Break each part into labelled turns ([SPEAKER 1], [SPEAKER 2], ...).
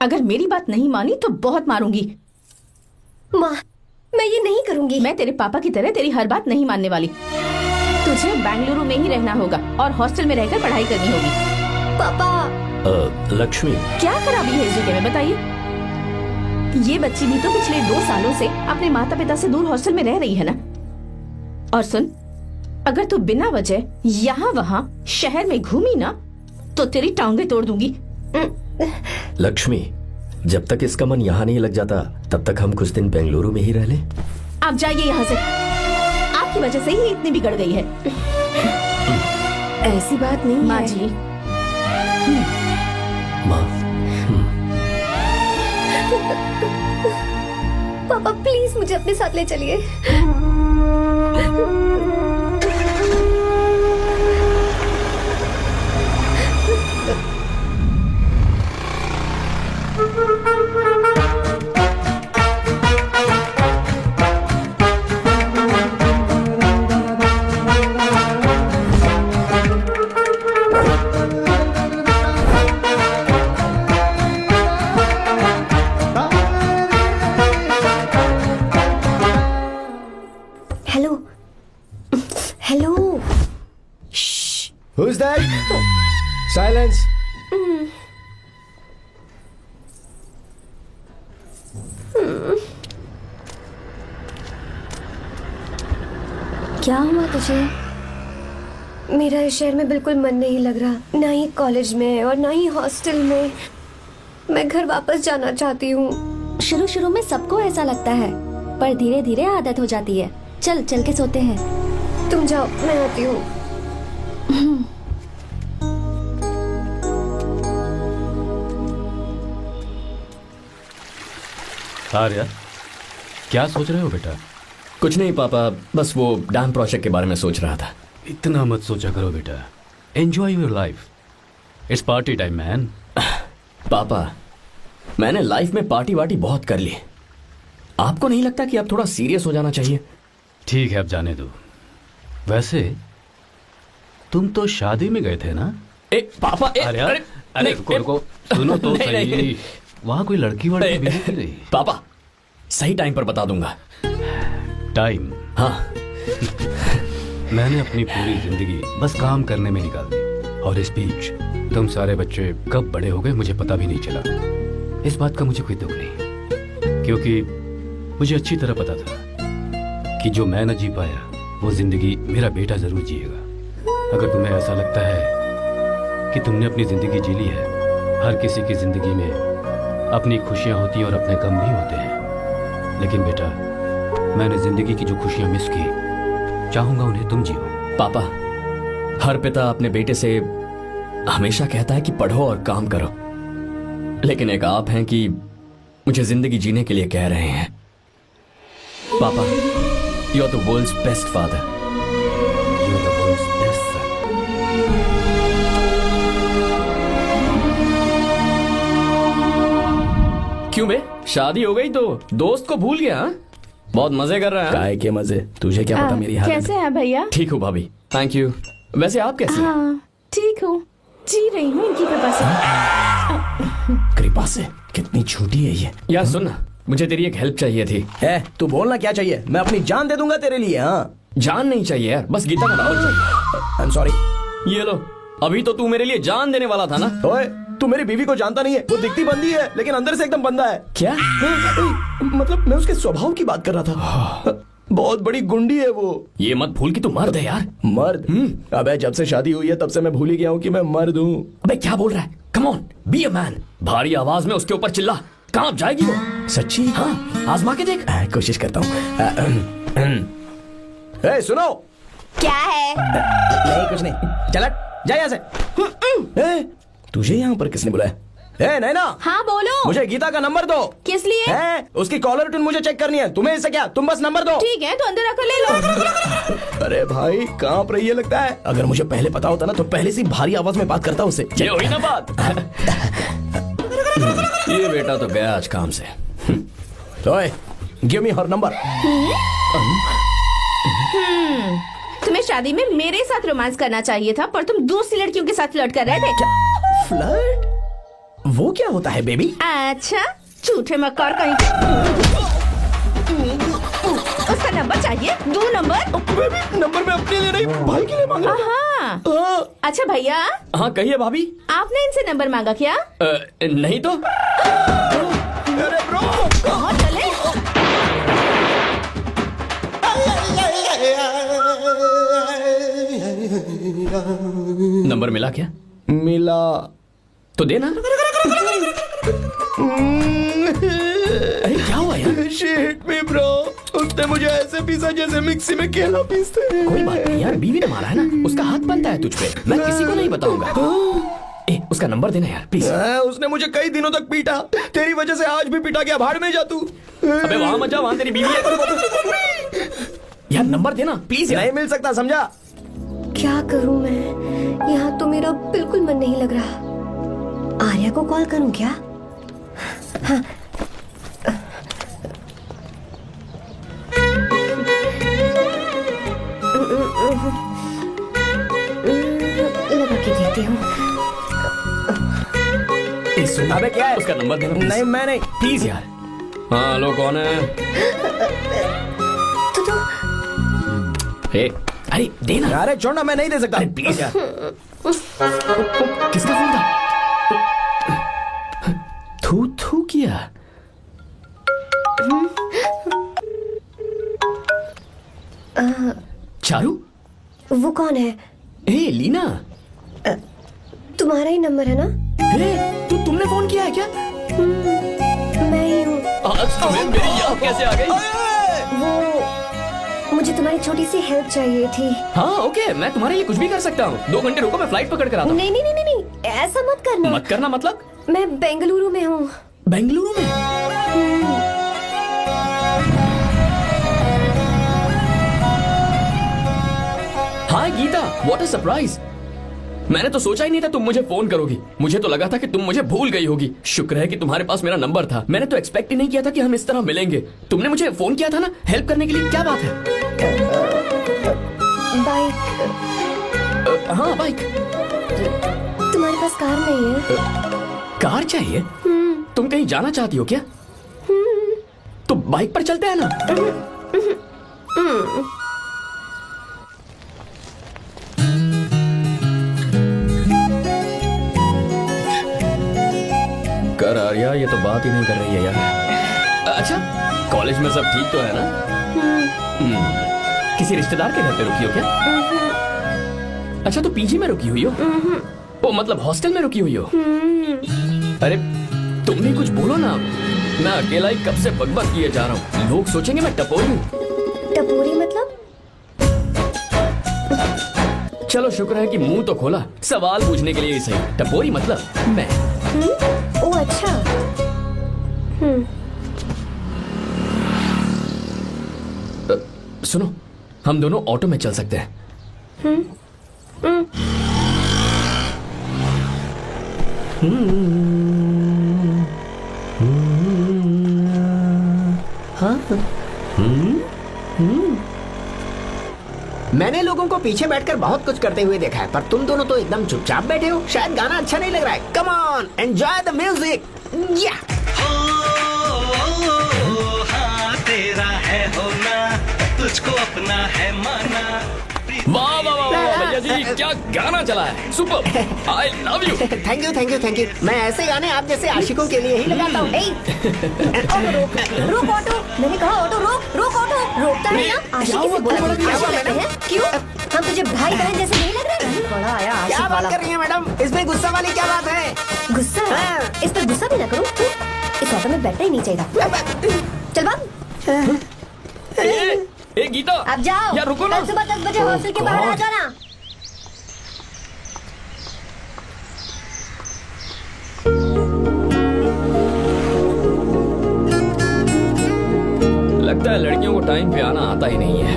[SPEAKER 1] अगर मेरी बात नहीं मानी तो बहुत मारूंगी।
[SPEAKER 2] माँ, मैं ये नहीं करूंगी।
[SPEAKER 1] मैं तेरे पापा की तरह तेरी हर बात नहीं मानने वाली। तुझे बेंगलुरु में ही रहना होगा और हॉस्टल में रहकर पढ़ाई करनी होगी।
[SPEAKER 2] पापा।
[SPEAKER 3] लक्ष्मी,
[SPEAKER 1] क्या खराबी है इस जगह में बताइए? ये बच्ची भी तो पिछले 2 सालों से अपने माता पिता से दूर हॉस्टल में रह रही है ना। और सुन, अगर तू बिना वजह यहाँ वहाँ शहर में घूमी ना तो तेरी टांगे तोड़ दूंगी।
[SPEAKER 3] लक्ष्मी, जब तक इसका मन यहाँ नहीं लग जाता तब तक हम कुछ दिन बेंगलुरु में ही रह लें।
[SPEAKER 1] आप जाइए यहाँ से। आपकी वजह से ही इतनी बिगड़ गई है।
[SPEAKER 2] ऐसी बात नहीं
[SPEAKER 1] माँ
[SPEAKER 2] है।
[SPEAKER 1] जी।
[SPEAKER 3] माँ,
[SPEAKER 2] पापा प्लीज मुझे अपने साथ ले चलिए। Hello hello.
[SPEAKER 4] Who's that? Silence.
[SPEAKER 2] क्या हुआ तुझे? मेरा इस शहर में बिल्कुल मन नहीं लग रहा, ना ही कॉलेज में और ना ही हॉस्टल में। मैं घर वापस जाना चाहती हूँ।
[SPEAKER 5] शुरू शुरू में सबको ऐसा लगता है, पर धीरे धीरे आदत हो जाती है। चल चल के सोते हैं।
[SPEAKER 2] तुम जाओ, मैं आती हूँ।
[SPEAKER 6] आर्या, क्या सोच रहे हो बेटा?
[SPEAKER 3] कुछ नहीं पापा, बस वो डैम प्रोजेक्ट के बारे में सोच रहा था।
[SPEAKER 6] इतना मत सोचा करो बेटा। Enjoy your life. It's party time man.
[SPEAKER 3] पापा, मैंने लाइफ में पार्टी वार्टी बहुत कर ली। आपको नहीं लगता कि अब थोड़ा सीरियस हो जाना चाहिए?
[SPEAKER 6] ठीक है, अब जाने दो। वैसे तुम तो शादी में गए थे ना?
[SPEAKER 3] पापा,
[SPEAKER 6] आर्या, अरे रुको रुको, सुनो तो सही। वहाँ कोई लड़की वड़की मिली थी नहीं?
[SPEAKER 3] पापा, सही टाइम पर बता दूंगा।
[SPEAKER 6] टाइम?
[SPEAKER 3] हाँ।
[SPEAKER 6] मैंने अपनी पूरी जिंदगी बस काम करने में निकाल दी, और इस बीच तुम सारे बच्चे कब बड़े हो गए मुझे पता भी नहीं चला। इस बात का मुझे कोई दुख नहीं, क्योंकि मुझे अच्छी तरह पता था कि जो मैं न जी पाया वो जिंदगी मेरा बेटा जरूर जिएगा। अगर तुम्हें ऐसा लगता है कि तुमने अपनी जिंदगी जी ली है, हर किसी की जिंदगी में अपनी खुशियां होती हैं और अपने गम भी होते हैं, लेकिन बेटा मैंने जिंदगी की जो खुशियां मिस की, चाहूंगा उन्हें तुम जियो।
[SPEAKER 3] पापा, हर पिता अपने बेटे से हमेशा कहता है कि पढ़ो और काम करो, लेकिन एक आप हैं कि मुझे जिंदगी जीने के लिए कह रहे हैं। पापा, you are the world's best father.
[SPEAKER 6] You are the world's best son.
[SPEAKER 3] क्यों बे, शादी हो गई तो दोस्त को भूल गया? बहुत मजे कर रहा है।
[SPEAKER 4] काय के मजे, तुझे क्या पता मेरी हालत।
[SPEAKER 1] कैसे हैं भैया?
[SPEAKER 3] ठीक हूँ भाभी, थैंक यू। वैसे आप कैसे हैं?
[SPEAKER 1] हाँ ठीक हूँ, जी रही हूँ इनकी कृपा से।
[SPEAKER 4] कृपा से? कितनी झूठी है ये।
[SPEAKER 3] यार सुन ना, मुझे तेरी एक हेल्प चाहिए थी।
[SPEAKER 4] तू बोलना क्या चाहिए, मैं अपनी जान दे दूंगा तेरे लिए। हाँ,
[SPEAKER 3] जान नहीं चाहिए यार, बस गीता का दावत चाहिए।
[SPEAKER 4] I am sorry.
[SPEAKER 3] ये लो, अभी तो तू मेरे लिए जान देने वाला था ना।
[SPEAKER 4] ओए, तू मेरी बीवी को जानता नहीं है। वो दिखती बंदी है लेकिन अंदर से एकदम बंदा है।
[SPEAKER 3] क्या?
[SPEAKER 4] मतलब मैं उसके स्वभाव की बात कर रहा था। बहुत बड़ी गुंडी है वो।
[SPEAKER 3] ये मत भूल कि तू मर्द है यार।
[SPEAKER 4] मर्द? अबे जब से शादी हुई है तब से मैं भूल ही गया हूँ कि मैं मर्द हूँ।
[SPEAKER 3] अबे क्या बोल रहा है? Come on, be a man. भारी आवाज में उसके ऊपर चिल्ला, कहाँ जाएगी वो?
[SPEAKER 4] सच्ची?
[SPEAKER 3] हाँ, आजमा के देख।
[SPEAKER 4] कोशिश करता हूँ। सुनो।
[SPEAKER 2] क्या है?
[SPEAKER 4] नहीं कुछ नहीं, चल जा यहाँ से। तुझे यहाँ पर किसने बुलाया? नैना,
[SPEAKER 1] हाँ बोलो।
[SPEAKER 4] मुझे गीता का नंबर दो।
[SPEAKER 1] किस लिए?
[SPEAKER 4] उसकी कॉलर ट्यून मुझे चेक करनी है। तुम्हें इससे क्या, तुम बस नंबर दो।
[SPEAKER 1] ठीक है तो अंदर आकर ले लो।
[SPEAKER 4] अरे भाई, कांप रही है लगता है। अगर मुझे पहले पता होता ना तो पहले से भारी आवाज में बात करता उससे।
[SPEAKER 3] ये हुई ना बात। ये बेटा तो गया आज काम से।
[SPEAKER 4] ओए, गिव मी हर नंबर।
[SPEAKER 1] तुम्हें शादी में मेरे साथ रोमांस करना चाहिए था, पर तुम दूसरी लड़कियों के साथ फ्लर्ट कर रहे थे।
[SPEAKER 4] फ्लर्ट? वो क्या होता है बेबी?
[SPEAKER 1] अच्छा, झूठे मक्कार कहीं के। उसका नंबर चाहिए? 2 नंबर।
[SPEAKER 4] बेबी नंबर मैं अपने लिए नहीं भाई के लिए मांग रहा
[SPEAKER 1] हाँ।
[SPEAKER 4] हूँ।
[SPEAKER 1] अच्छा भैया,
[SPEAKER 3] हाँ कहिए भाभी।
[SPEAKER 1] आपने इनसे नंबर मांगा क्या?
[SPEAKER 3] नहीं तो।
[SPEAKER 4] अरे ब्रो,
[SPEAKER 1] कहाँ चले?
[SPEAKER 3] नंबर मिला क्या?
[SPEAKER 4] मिला
[SPEAKER 3] तो देना। अरे क्या हुआ यार?
[SPEAKER 4] शिट मी ब्रो, उसने मुझे ऐसे पीसा जैसे मिक्सी में केला पीसते हैं।
[SPEAKER 3] कोई बात नहीं यार, बीवी ने मारा है ना, उसका हाथ बनता है तुझ पे। मैं किसी को नहीं बताऊंगा। उसका नंबर देना यार प्लीज।
[SPEAKER 4] उसने मुझे कई दिनों तक पीटा, तेरी वजह से आज भी पीटा गया। भाड़ में जा तू।
[SPEAKER 3] अबे वहां मत जा, वहां तेरी बीवी है। यार नंबर देना प्लीज यार।
[SPEAKER 4] नहीं मिल सकता, समझा?
[SPEAKER 2] क्या करूं मैं? यहाँ तो मेरा बिल्कुल मन नहीं लग रहा। आर्या को कॉल करूं क्या? हाँ। लगा के देती हूँ।
[SPEAKER 4] अबे क्या है?
[SPEAKER 3] उसका नंबर देना
[SPEAKER 4] नहीं मैं नहीं।
[SPEAKER 3] प्लीज यार। हाँ हेलो, कौन है?
[SPEAKER 2] तो
[SPEAKER 3] हे, अरे देना।
[SPEAKER 4] अरे छोड़ना, मैं नहीं दे सकता।
[SPEAKER 3] अरे प्लीज यार। किसका फोन था? थू थू किया। चारू?
[SPEAKER 2] वो कौन है?
[SPEAKER 3] ए लीना।
[SPEAKER 2] तुम्हारा ही नंबर है ना?
[SPEAKER 3] तुमने फोन किया है क्या?
[SPEAKER 2] मैं ही हूँ।
[SPEAKER 3] आज तुम्हें मेरी याद कैसे आ गई?
[SPEAKER 2] वो मुझे तुम्हारी छोटी सी हेल्प चाहिए थी।
[SPEAKER 3] हाँ ओके, मैं तुम्हारे लिए कुछ भी कर सकता हूँ। 2 घंटे रुको, मैं फ्लाइट पकड़ कर आता हूँ।
[SPEAKER 2] नहीं नहीं नहीं नहीं नहीं, ऐसा मत करना।
[SPEAKER 3] मत करना मतलब?
[SPEAKER 2] मैं बेंगलुरु में हूँ।
[SPEAKER 3] बेंगलुरु में? हाय गीता, व्हाट अ सरप्राइज। मैंने तो सोचा ही नहीं था तुम मुझे फोन करोगी। मुझे तो लगा था कि तुम मुझे भूल गई होगी। शुक्र है कि तुम्हारे पास मेरा नंबर था। मैंने तो एक्सपेक्ट ही नहीं किया था कि हम इस तरह मिलेंगे। तुमने मुझे फोन किया था ना हेल्प करने के लिए, क्या बात है?
[SPEAKER 2] बाइक।
[SPEAKER 3] हाँ बाइक।
[SPEAKER 2] तुम्हारे पास कार नहीं है?
[SPEAKER 3] कार चाहिए? तुम कहीं जाना चाहती हो क्या? तो बाइक पर चलते हैं ना। कर आर्या, ये तो बात ही नहीं कर रही है यार। अच्छा, कॉलेज में सब ठीक तो है ना? किसी रिश्तेदार के घर पे रुकी हो क्या? अच्छा, तो पीजी में रुकी हुई हो? ओ मतलब हॉस्टल में रुकी हुई हो? अरे तुम भी कुछ बोलो ना। मैं अकेला ही कब से बकबक किए जा रहा हूँ। लोग सोचेंगे मैं टपोरी हूँ।
[SPEAKER 2] टपोरी मतलब?
[SPEAKER 3] चलो शुक्र है कि मुंह तो खोला, सवाल पूछने के लिए ही सही। टपोरी मतलब मैं।
[SPEAKER 2] ओ अच्छा।
[SPEAKER 3] सुनो, हम दोनों ऑटो में चल सकते हैं।
[SPEAKER 7] मैंने लोगों को पीछे बैठकर बहुत कुछ करते हुए देखा है, पर तुम दोनों तो एकदम चुपचाप बैठे हो। शायद गाना अच्छा नहीं लग रहा है। Come on, enjoy the music. या
[SPEAKER 8] हाँ तेरा है होना, तुझको अपना है माना।
[SPEAKER 3] वाह वाह वाह वाह भैया जी, क्या गाना चला है। Super, I love you.
[SPEAKER 7] Thank you thank you thank you. मैं ऐसे गाने आप जैसे आशिकों के लिए ही लगाता हूँ।
[SPEAKER 2] ऑटो रोक, रोक ऑटो। मैंने कहा ऑटो रोक, रोक ऑटो। रोकता है ना? आशिकी से बोला था,
[SPEAKER 7] क्या हुआ
[SPEAKER 2] आशिक लगते हैं। क्यों? हम तुझे भाई बहन जैसे नहीं लग रहे? बड़ा आया
[SPEAKER 7] क्या
[SPEAKER 2] आशिक
[SPEAKER 7] बात
[SPEAKER 2] वाला।
[SPEAKER 7] कर रही है मैडम? इसमें गुस्सा वाली क्या बात है?
[SPEAKER 2] गुस्सा?
[SPEAKER 7] हाँ।
[SPEAKER 2] इस पर गुस्सा भी ना करो। इस ऑटो में बैठना ही नहीं चाहिए। चल भाग।
[SPEAKER 3] ए गीता,
[SPEAKER 2] अब जाओ।
[SPEAKER 3] यार रुको ना।
[SPEAKER 2] कल सुबह 10 बजे हॉस्टल के बाहर आ जाना।
[SPEAKER 3] लगता है लड़कियों को टाइम पे आना आता ही नहीं है।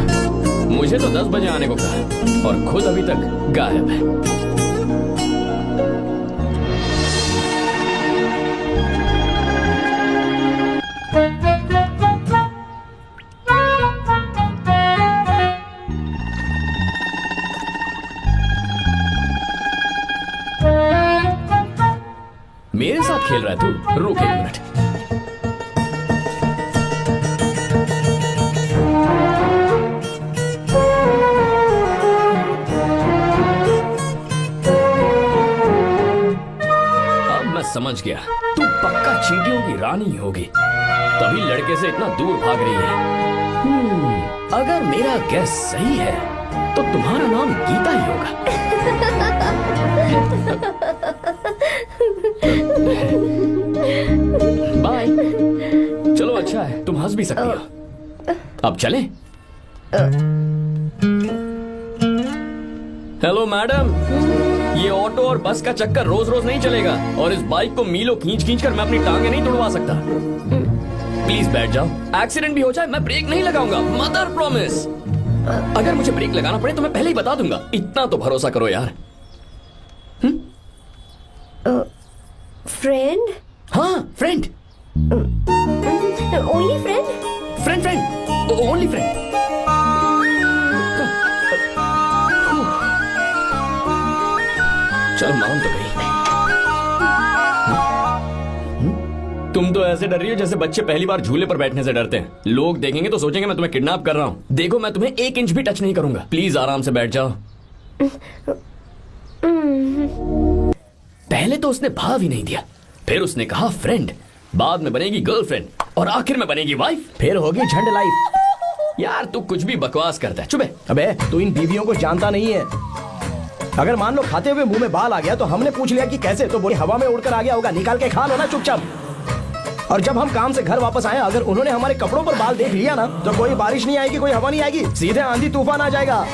[SPEAKER 3] मुझे तो 10 बजे आने को कहा और खुद अभी तक गायब है। मेरे साथ खेल रहा है तू? रुक एक मिनट। अब मैं समझ गया, तू पक्का चींटियों की रानी होगी, तभी लड़के से इतना दूर भाग रही है। अगर मेरा गैस सही है तो तुम्हारा नाम गीता ही होगा। बाय। चलो अच्छा है, तुम हंस भी सकती हो। अब चलें? हेलो मैडम, ये ऑटो और बस का चक्कर रोज रोज नहीं चलेगा, और इस बाइक को मीलों खींच खींच कर मैं अपनी टांगे नहीं तुड़वा सकता। प्लीज बैठ जाओ, एक्सीडेंट भी हो जाए मैं ब्रेक नहीं लगाऊंगा, मदर प्रॉमिस। अगर मुझे ब्रेक लगाना पड़े तो मैं पहले ही बता दूंगा, इतना तो भरोसा करो यार।
[SPEAKER 2] फ्रेंड?
[SPEAKER 3] हाँ friend.
[SPEAKER 2] Only friend?
[SPEAKER 3] Friend friend, only friend. चलो मान तो गई। तुम तो ऐसे डर रही हो जैसे बच्चे पहली बार झूले पर बैठने से डरते हैं। लोग देखेंगे तो सोचेंगे मैं तुम्हें किडनैप कर रहा हूँ। देखो मैं तुम्हें 1 इंच भी टच नहीं करूंगा, प्लीज आराम से बैठ जाओ। पहले तो उसने भाव ही नहीं दिया, फिर उसने कहा फ्रेंड, बाद में बनेगी गर्लफ्रेंड, और आखिर में बनेगी वाइफ,
[SPEAKER 4] फिर होगी झंड लाइफ।
[SPEAKER 3] यार तू कुछ भी बकवास करता है, चुप है।
[SPEAKER 4] अबे तू इन बीवियों को जानता नहीं है। अगर मान लो खाते हुए मुंह में बाल आ गया तो हमने पूछ लिया कि कैसे, तो बोले हवा में उड़कर आ गया होगा, निकाल के खा लो ना चुपचाप। और जब हम काम से घर वापस आए, अगर उन्होंने हमारे कपड़ों पर बाल देख लिया ना, तो कोई बारिश नहीं आएगी, कोई हवा नहीं आएगी, सीधे आंधी तूफान आ जाएगा।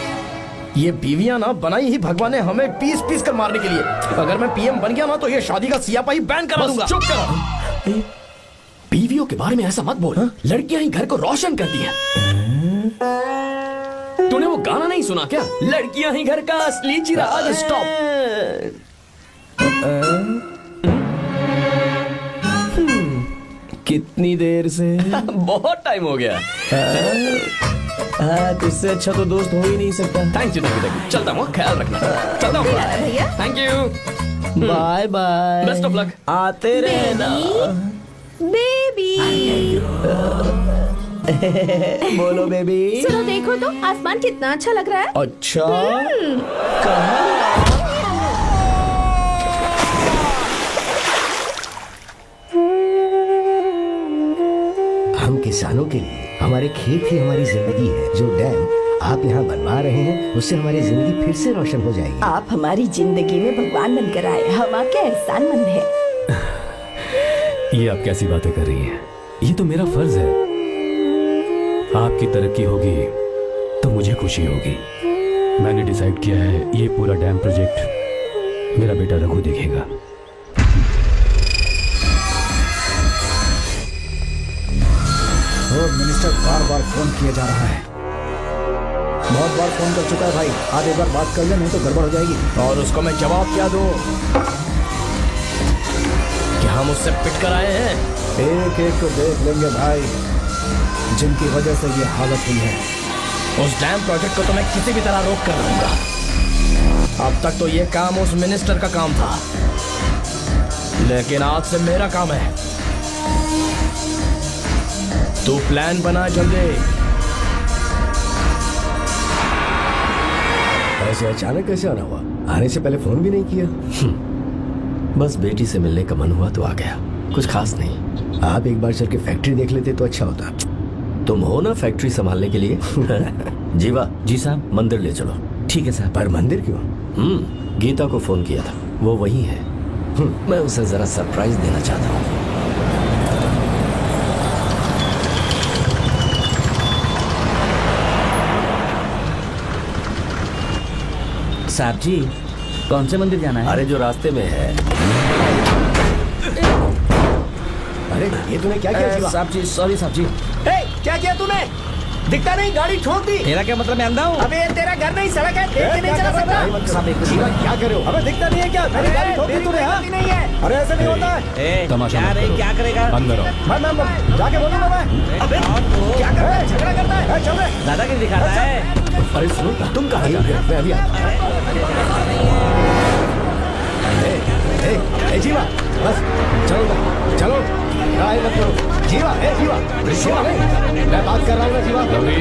[SPEAKER 4] ये बीवियां ना बनाई ही भगवान ने हमें पीस पीस कर मारने के लिए। अगर मैं पीएम बन गया ना तो ये शादी का सियापाही बैन करा दूंगा।
[SPEAKER 3] चुप करो। बीवियों के बारे में ऐसा मत बोल, लड़कियां ही घर को रोशन करती हैं। तूने वो गाना नहीं सुना क्या, लड़कियां ही घर का असली चिराग। स्टॉप।
[SPEAKER 4] कितनी देर से?
[SPEAKER 3] बहुत टाइम हो गया।
[SPEAKER 4] तुझसे अच्छा तो दोस्त हो ही नहीं सकता।
[SPEAKER 3] थैंक यू, चलता हूँ, ख्याल रखना। चलता हूँ
[SPEAKER 1] भैया।
[SPEAKER 3] Thank you,
[SPEAKER 4] bye bye,
[SPEAKER 3] best of luck.
[SPEAKER 4] आते रहना
[SPEAKER 1] बेबी।
[SPEAKER 4] बोलो बेबी।
[SPEAKER 1] सुनो देखो तो आसमान कितना अच्छा लग रहा है।
[SPEAKER 4] अच्छा कहाँ?
[SPEAKER 9] हम किसानों के लिए हमारे खेत ही हमारी जिंदगी है। जो डैम आप यहाँ बनवा रहे हैं उससे हमारी जिंदगी फिर से रोशन हो जाएगी।
[SPEAKER 1] आप हमारी जिंदगी में भगवान बनकर आए, हम आपके एहसानमंद हैं।
[SPEAKER 6] ये आप कैसी बातें कर रही हैं? ये तो मेरा फर्ज है। आपकी तरक्की होगी तो मुझे खुशी होगी। मैंने डिसाइड किया है ये पूरा डैम प्रोजेक्ट मेरा बेटा रघु देखेगा।
[SPEAKER 9] मिनिस्टर बार बार फोन किया जा रहा है, बहुत बार फोन कर चुका है भाई। आप एक बार बात कर ले, नहीं तो गड़बड़ हो जाएगी।
[SPEAKER 4] और उसको मैं जवाब क्या दूं? क्या हम उससे पिट कर आए हैं?
[SPEAKER 9] एक एक को देख लेंगे भाई, जिनकी वजह से ये हालत हुई है।
[SPEAKER 4] उस डैम प्रोजेक्ट को तो मैं किसी भी तरह रोक कर रहूंगा। अब तक तो ये काम उस मिनिस्टर का काम था, लेकिन आज से मेरा काम है। तू प्लान बना जल्दी।
[SPEAKER 9] ऐसे अचानक कैसे आना हुआ? आने से पहले फोन भी नहीं किया?
[SPEAKER 3] बस बेटी से मिलने का मन हुआ तो आ गया, कुछ खास नहीं।
[SPEAKER 9] आप एक बार चल के फैक्ट्री देख लेते तो अच्छा होता।
[SPEAKER 3] तुम हो ना फैक्ट्री संभालने के लिए। जीवा जी साहब, मंदिर ले चलो।
[SPEAKER 9] ठीक है साहब। पर मंदिर क्यों?
[SPEAKER 3] गीता को फोन किया था, वो वही है। मैं उसे जरा सरप्राइज देना चाहता हूँ।
[SPEAKER 10] साहब जी, कौन से मंदिर जाना है?
[SPEAKER 3] अरे जो रास्ते में है।
[SPEAKER 9] अरे ये तूने क्या किया?
[SPEAKER 10] साहब जी सॉरी साहब जी।
[SPEAKER 7] क्या किया तूने? दिखता नहीं, गाड़ी ठोक दी।
[SPEAKER 10] तेरा क्या मतलब, मैं अंधा हूँ?
[SPEAKER 7] अबे तेरा घर नहीं, सड़क है, देख के नहीं चला सकता।
[SPEAKER 10] साहब एक
[SPEAKER 9] जीवा क्या कर रहे हो? अबे दिखता नहीं है क्या? मेरी गाड़ी ठोक दी तूने? हाँ?
[SPEAKER 7] नहीं है।
[SPEAKER 9] अरे ऐसे नहीं होता है।
[SPEAKER 6] तमाशा
[SPEAKER 10] क्या
[SPEAKER 6] मत
[SPEAKER 10] रे,
[SPEAKER 6] करो।
[SPEAKER 10] क्या करेगा?
[SPEAKER 6] अंदर आओ।
[SPEAKER 9] मैं जाके बोलूंगा मैं।
[SPEAKER 7] अबे क्या कर रहा है? झगड़ा करता है।
[SPEAKER 9] चल रहे।
[SPEAKER 10] दादागिरी दिखा रहा है।
[SPEAKER 3] अरे सुनो, तुम कहाँ जा रहे हो?
[SPEAKER 9] मैं अभी जीवा बस शिवा मैं बात कर रहा हूँ ना शिवा।
[SPEAKER 6] रवि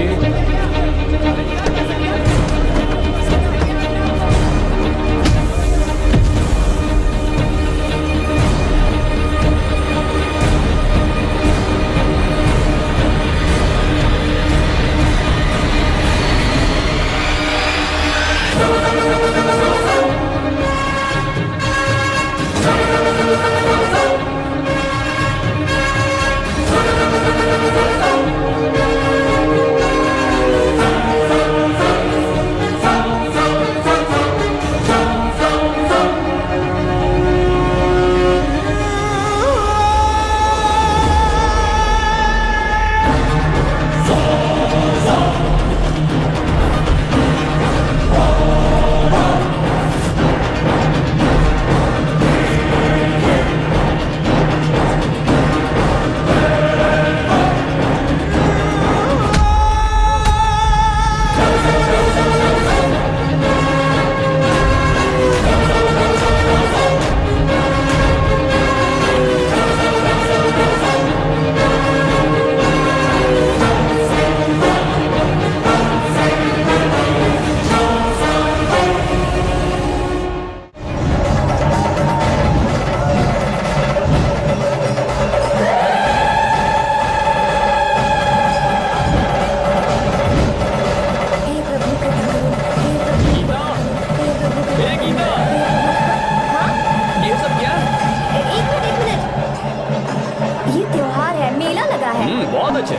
[SPEAKER 3] बहुत अच्छे।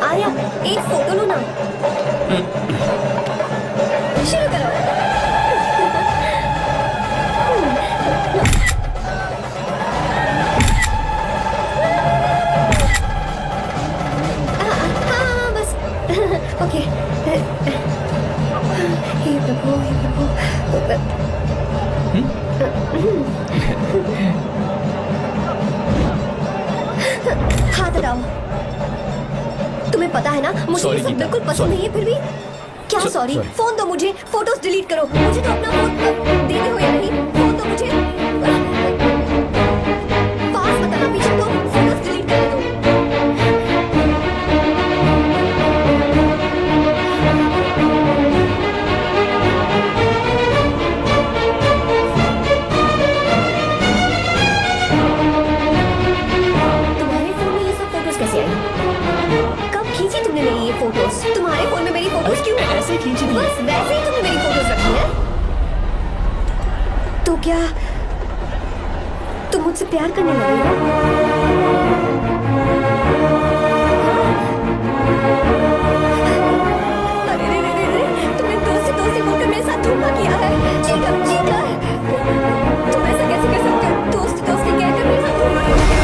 [SPEAKER 2] आर्या एक फोटो लो ना। शुरू करो। हाँ बस ओके। हे प्रभु हे प्रभु। हाथ हटाओ। तुम्हें पता है ना मुझे
[SPEAKER 3] Sorry,
[SPEAKER 2] ये सब
[SPEAKER 3] गीता,
[SPEAKER 2] बिल्कुल पसंद
[SPEAKER 3] sorry.
[SPEAKER 2] नहीं है फिर भी क्या सॉरी
[SPEAKER 3] sorry.
[SPEAKER 2] फोन दो मुझे फोटोज डिलीट करो मुझे तो अपना फोन देते हो या नहीं फोन दो मुझे पास बताना पीछे तो फोटोज डिलीट कर दो तुम्हारे फोन में ये सब फोटोज कैसे आई कब खींची तुमने मेरी ये फोटोज तुम्हारे फोन में मेरी फोटोज क्यों
[SPEAKER 3] ऐसे खींची थी।
[SPEAKER 2] बस वैसे ही तुमने मेरी फोटोज रखी है तो क्या तुम मुझसे प्यार करने लगे हो अरे रे रे रे रे तुमने दोस्ती दोस्ती बोलकर मेरे साथ धोखा किया है चीटर चीटर तुम ऐसा कैसे कर सकते हो दोस्ती दोस्ती कहकर मेरे साथ धोखा किया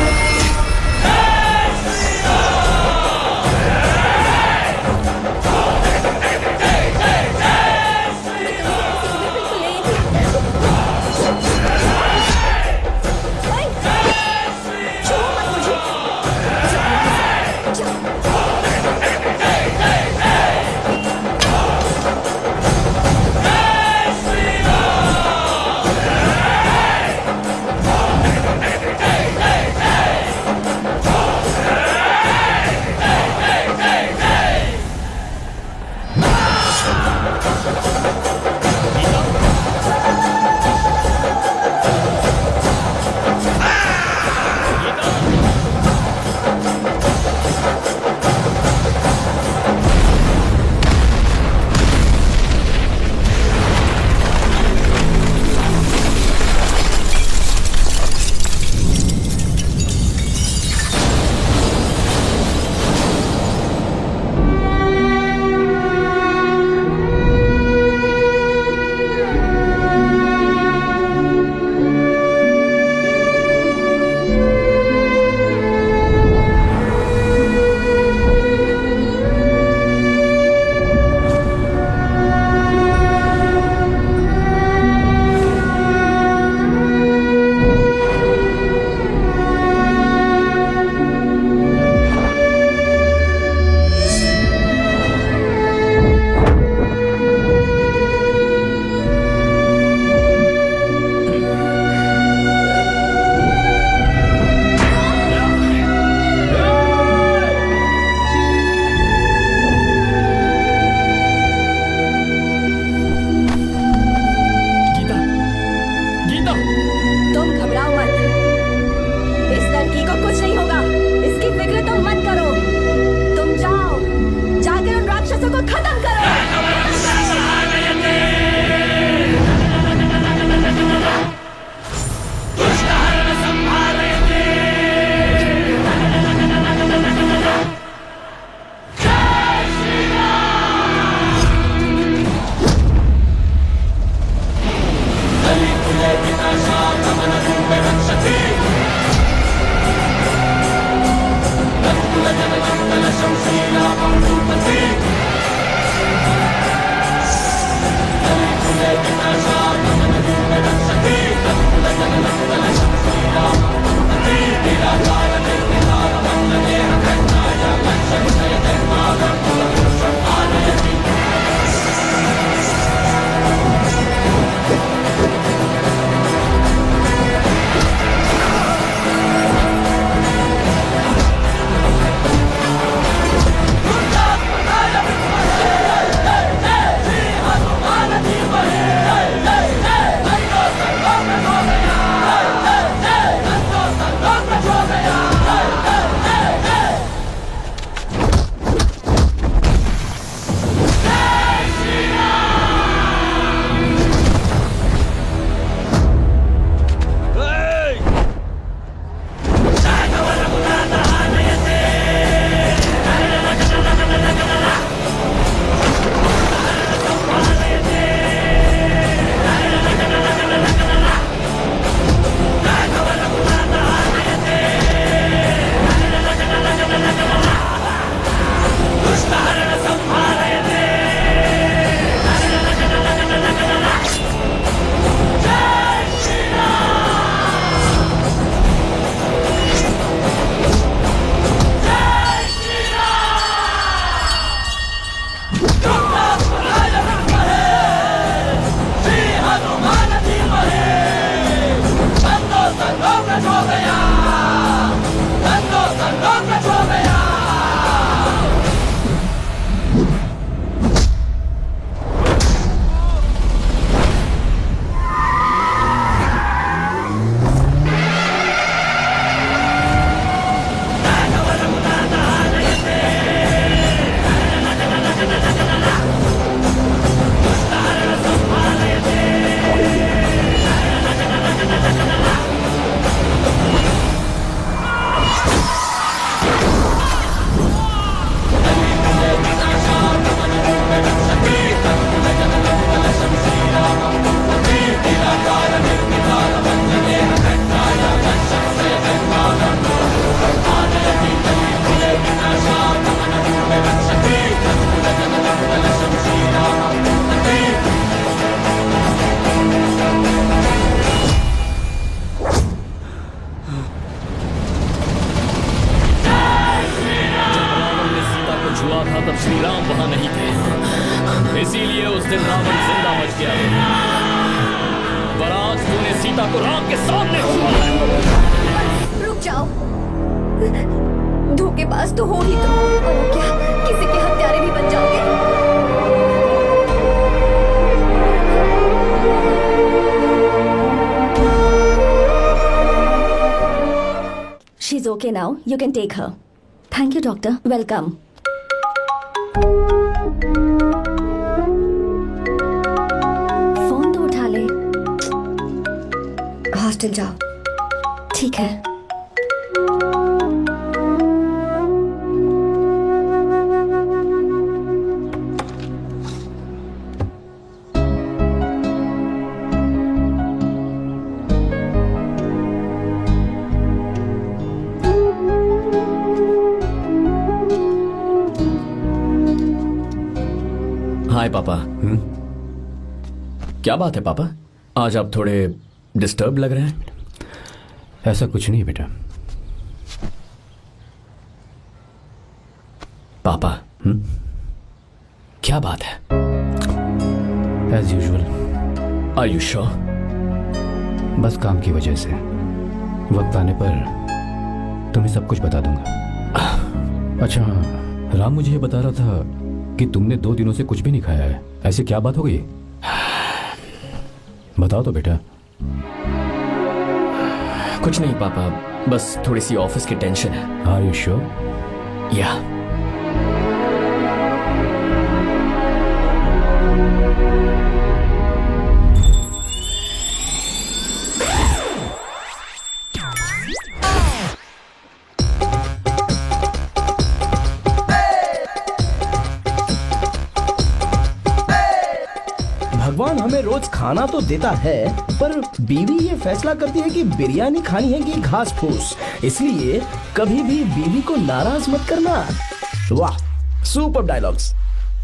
[SPEAKER 3] इसीलिए उस दिन रावण जिंदा बच गया, पर आज तूने सीता को राम के सामने छुआ है।
[SPEAKER 2] रुक जाओ, धोखेबाज तो हो ही तुम, और क्या किसी के हत्यारे भी बन जाओगे।
[SPEAKER 5] She's okay now. You can take her. Thank you, doctor. Welcome. Phone तो उठा ले।
[SPEAKER 2] हॉस्टल जाओ।
[SPEAKER 5] ठीक है।
[SPEAKER 3] हाय पापा। क्या बात है पापा, आज आप थोड़े डिस्टर्ब लग रहे हैं।
[SPEAKER 6] ऐसा कुछ नहीं बेटा।
[SPEAKER 3] पापा क्या बात है?
[SPEAKER 6] As usual.
[SPEAKER 3] Are you sure?
[SPEAKER 6] बस काम की वजह से वक्त आने पर तुम्हें सब कुछ बता दूंगा। अच्छा हाँ, राम मुझे ये बता रहा था कि तुमने 2 दिनों से कुछ भी नहीं खाया है। ऐसे क्या बात हो गई? बताओ तो बेटा।
[SPEAKER 3] कुछ नहीं पापा, बस थोड़ी सी ऑफिस की टेंशन है।
[SPEAKER 6] Are you sure?
[SPEAKER 3] या
[SPEAKER 4] भगवान हमें हमें रोज खाना तो देता है, पर बीवी ये फैसला करती है कि बिरयानी खानी है कि घास फूस। इसलिए कभी भी बीवी को नाराज मत करना। वाह, सुपर डायलॉग्स।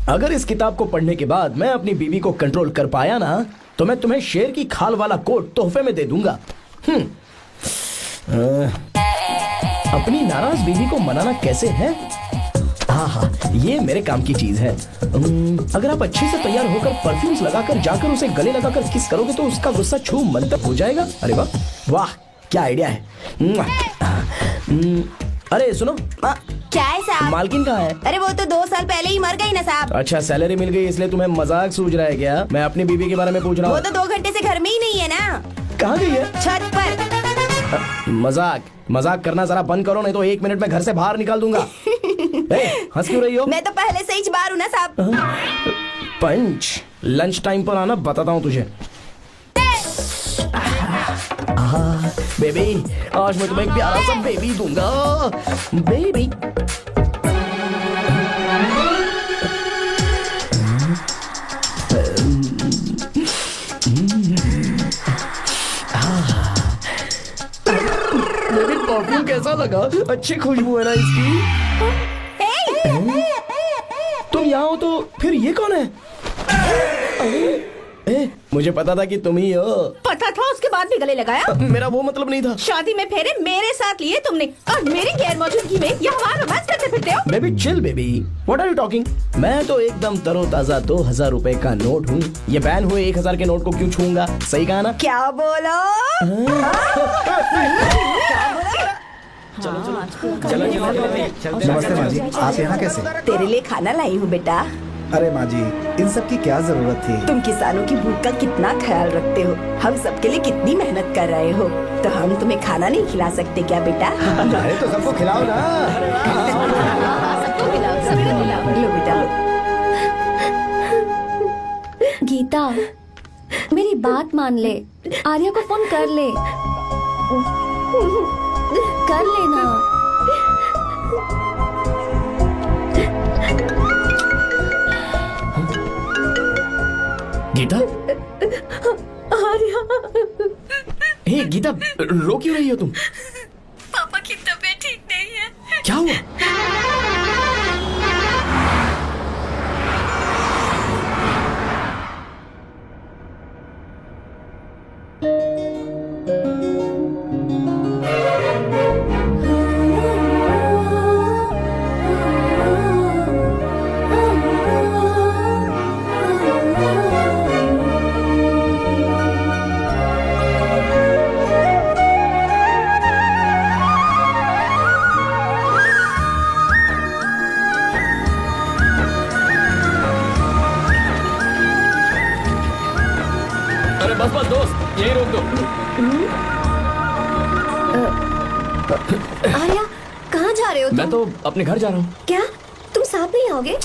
[SPEAKER 4] अगर इस किताब को पढ़ने के बाद मैं अपनी बीवी को कंट्रोल कर पाया ना, तो मैं तुम्हें शेर की खाल वाला कोट तोहफे में दे दूंगा। अपनी नाराज बीवी को मनाना कैसे है? हाँ, ये मेरे काम की चीज है। अगर आप अच्छे से तैयार होकर परफ्यूम्स लगाकर जाकर उसे गले लगाकर किस करोगे तो उसका गुस्सा छू मंतर हो जाएगा। अरे वाह वाह, क्या आइडिया है। अरे सुनो,
[SPEAKER 11] क्या है साहब?
[SPEAKER 4] मालकिन कहाँ है?
[SPEAKER 11] अरे वो तो 2 साल पहले ही मर गई ना साहब।
[SPEAKER 4] अच्छा, सैलरी मिल गई इसलिए तुम्हें मजाक सूझ रहा है क्या? मैं अपनी बीवी के बारे में पूछ रहा हूँ।
[SPEAKER 11] वो तो 2 घंटे से घर में ही नहीं है ना।
[SPEAKER 4] कहाँ गई है?
[SPEAKER 11] छत पर।
[SPEAKER 4] मजाक करना जरा बंद करो, नहीं तो 1 मिनट में घर से बाहर निकाल दूंगा। हंस क्यों रही हो?
[SPEAKER 11] मैं तो पहले से ही बाहर हूँ ना साहब।
[SPEAKER 4] पंच, लंच टाइम पर आना, बताता हूँ तुझे। बेबी, आज मैं तुम्हें एक प्यारा सा बेबी दूंगा। बेबी बेबी, परफ्यूम कैसा लगा? अच्छी खुशबू है ना इसकी। तुम यहाँ हो तो फिर ये कौन है? मुझे पता था कि तुम ही हो।
[SPEAKER 1] पता था, उसके बाद भी गले लगाया?
[SPEAKER 4] मेरा वो मतलब नहीं था।
[SPEAKER 1] शादी में फेरे मेरे साथ लिए तुमने और मेरी गैर मौजूदगी में यहाँ रोमांस करते फिरते हो।
[SPEAKER 4] Baby chill baby, what are you talking? मैं तो एकदम तरोताजा 2000 रुपए का नोट हूँ। ये बैन हुए 1000 के नोट को क्यों छूंगा? सही कहा ना?
[SPEAKER 11] क्या बोलो?
[SPEAKER 9] नमस्ते माँ जी, आप यहाँ कैसे?
[SPEAKER 11] तेरे लिए खाना लाई हूँ बेटा।
[SPEAKER 9] अरे माँ जी, इन सब की क्या जरूरत थी?
[SPEAKER 11] तुम किसानों की भूख का कितना ख्याल रखते हो, हम सबके लिए कितनी मेहनत कर रहे हो, तो हम तुम्हें खाना नहीं खिला सकते क्या बेटा?
[SPEAKER 9] अरे तो सबको खिलाओ ना।
[SPEAKER 1] सबको खिलाओ, सबको खिलाओ।
[SPEAKER 11] लो बेटा लो।
[SPEAKER 5] गीता, मेरी बात मान ले, आर्या को फोन कर ले। कर लेना।
[SPEAKER 3] गीता,
[SPEAKER 1] आर्या,
[SPEAKER 3] हे गीता, रो क्यों रही हो तुम?
[SPEAKER 1] पापा की तबीयत ठीक नहीं है।
[SPEAKER 3] क्या हुआ? अरे बस बस दोस्त, यही रोक दो।
[SPEAKER 2] आर्या, कहाँ जा रहे हो तुम?
[SPEAKER 3] मैं तो अपने घर जा रहा हूँ।
[SPEAKER 2] क्या तुम साथ नहीं आओगे?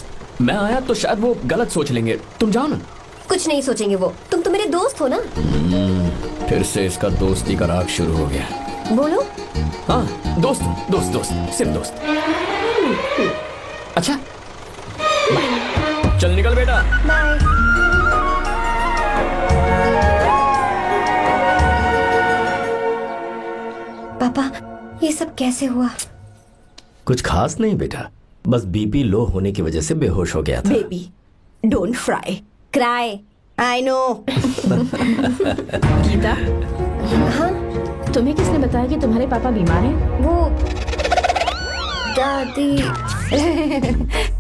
[SPEAKER 3] मैं आया तो शायद वो गलत सोच लेंगे, तुम जाओ ना।
[SPEAKER 2] कुछ नहीं सोचेंगे वो, तुम तो मेरे दोस्त हो ना।
[SPEAKER 3] फिर से इसका दोस्ती का राग शुरू हो गया।
[SPEAKER 2] बोलो।
[SPEAKER 3] हाँ, दोस्त दोस्त दोस्त, सिर्फ दोस्त। अच्छा, चल निकल बेटा।
[SPEAKER 2] बाय। पापा, ये सब कैसे हुआ?
[SPEAKER 9] कुछ खास नहीं बेटा, बस बीपी लो होने की वजह से बेहोश हो गया था।
[SPEAKER 11] Baby, don't fry, cry, I know.
[SPEAKER 1] Geeta,
[SPEAKER 2] हाँ,
[SPEAKER 1] तुम्हें किसने बताया कि तुम्हारे पापा बीमार हैं?
[SPEAKER 2] वो दादी।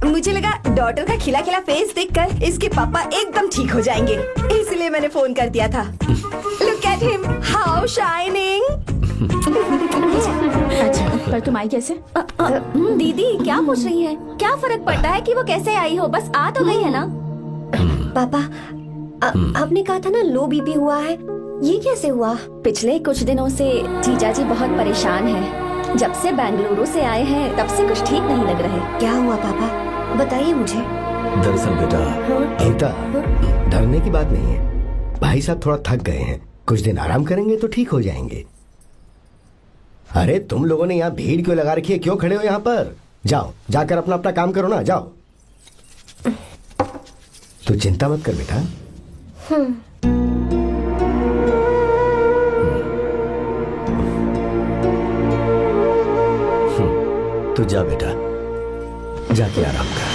[SPEAKER 11] मुझे लगा डॉटर का खिला खिला फेस देखकर इसके पापा एकदम ठीक हो जाएंगे, इसलिए मैंने फोन कर दिया था। Look at him, how shining.
[SPEAKER 1] अच्छा, पर तुम आई कैसे?
[SPEAKER 5] दीदी क्या पूछ रही है? क्या फर्क पड़ता है कि वो कैसे आई हो, बस आ तो गई है ना।
[SPEAKER 2] पापा, आपने कहा था ना लो बीपी हुआ है, ये कैसे हुआ?
[SPEAKER 5] पिछले कुछ दिनों से जीजा जी बहुत परेशान हैं। जब से बेंगलुरु से आए हैं तब से कुछ ठीक नहीं लग रहे।
[SPEAKER 2] क्या हुआ पापा, बताइए मुझे।
[SPEAKER 9] दरअसल बेटा, गीता, डरने की बात नहीं है। भाई साहब थोड़ा थक गए हैं, कुछ दिन आराम करेंगे तो ठीक हो जाएंगे। अरे तुम लोगों ने यहाँ भीड़ क्यों लगा रखी है? क्यों खड़े हो यहाँ पर? जाओ, जाकर अपना अपना काम करो ना, जाओ। तू चिंता मत कर बेटा। तो जा बेटा, जाके आराम कर।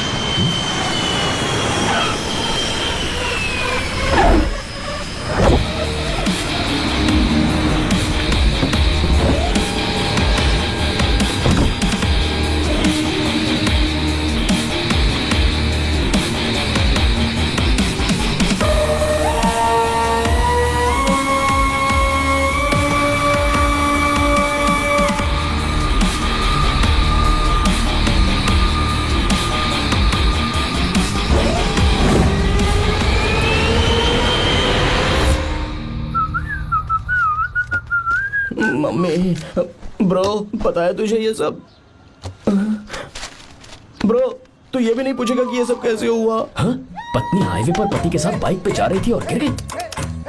[SPEAKER 4] मम्मी, ब्रो पता है तुझे ये सब? ब्रो तू ये भी नहीं पूछेगा कि ये सब कैसे हुआ?
[SPEAKER 3] हाँ? पत्नी हाईवे पर पति के साथ बाइक पे जा रही थी और गिर गई।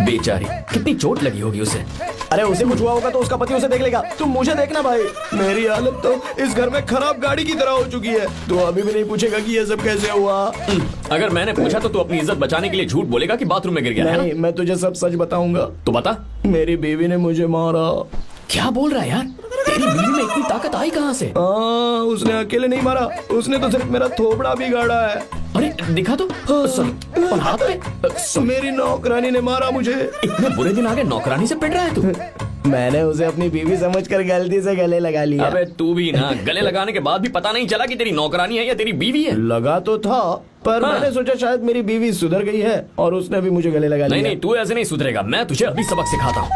[SPEAKER 3] बेचारी, कितनी चोट लगी होगी उसे।
[SPEAKER 4] अरे उसे कुछ हुआ होगा तो उसका पति उसे देख लेगा, तुम मुझे देखना भाई। मेरी हालत तो इस घर में खराब गाड़ी की तरह हो चुकी है। तू अभी भी नहीं पूछेगा कि ये सब कैसे हुआ?
[SPEAKER 3] अगर मैंने पूछा तो तू अपनी इज्जत बचाने के लिए झूठ बोलेगा कि बाथरूम में गिर गया है
[SPEAKER 4] नहीं,
[SPEAKER 3] ना?
[SPEAKER 4] मैं तुझे सब सच बताऊंगा।
[SPEAKER 3] तो बता।
[SPEAKER 4] मेरी बीवी ने मुझे मारा।
[SPEAKER 3] क्या बोल रहा है यार? तेरी बीवी में इतनी ताकत आई कहाँ से?
[SPEAKER 4] उसने अकेले नहीं मारा, उसने तो सिर्फ मेरा थोबड़ा बिगाड़ा है।
[SPEAKER 3] अरे दिखा तो। और हाथ पे?
[SPEAKER 4] मेरी नौकरानी ने मारा मुझे।
[SPEAKER 3] इतने बुरे दिन आ गए, नौकरानी से पिट रहा है तू?
[SPEAKER 4] मैंने उसे अपनी बीवी समझकर गलती से गले लगा लिया।
[SPEAKER 3] अबे तू भी ना, गले लगाने के बाद भी पता नहीं चला कि तेरी नौकरानी है या तेरी बीवी है?
[SPEAKER 4] लगा तो था, पर
[SPEAKER 3] हाँ।
[SPEAKER 4] मैंने सोचा शायद मेरी बीवी सुधर गई है और उसने भी मुझे गले लगा लिया।
[SPEAKER 3] नहीं नहीं, तू ऐसे नहीं सुधरेगा, मैं तुझे अभी सबक सिखाता हूँ।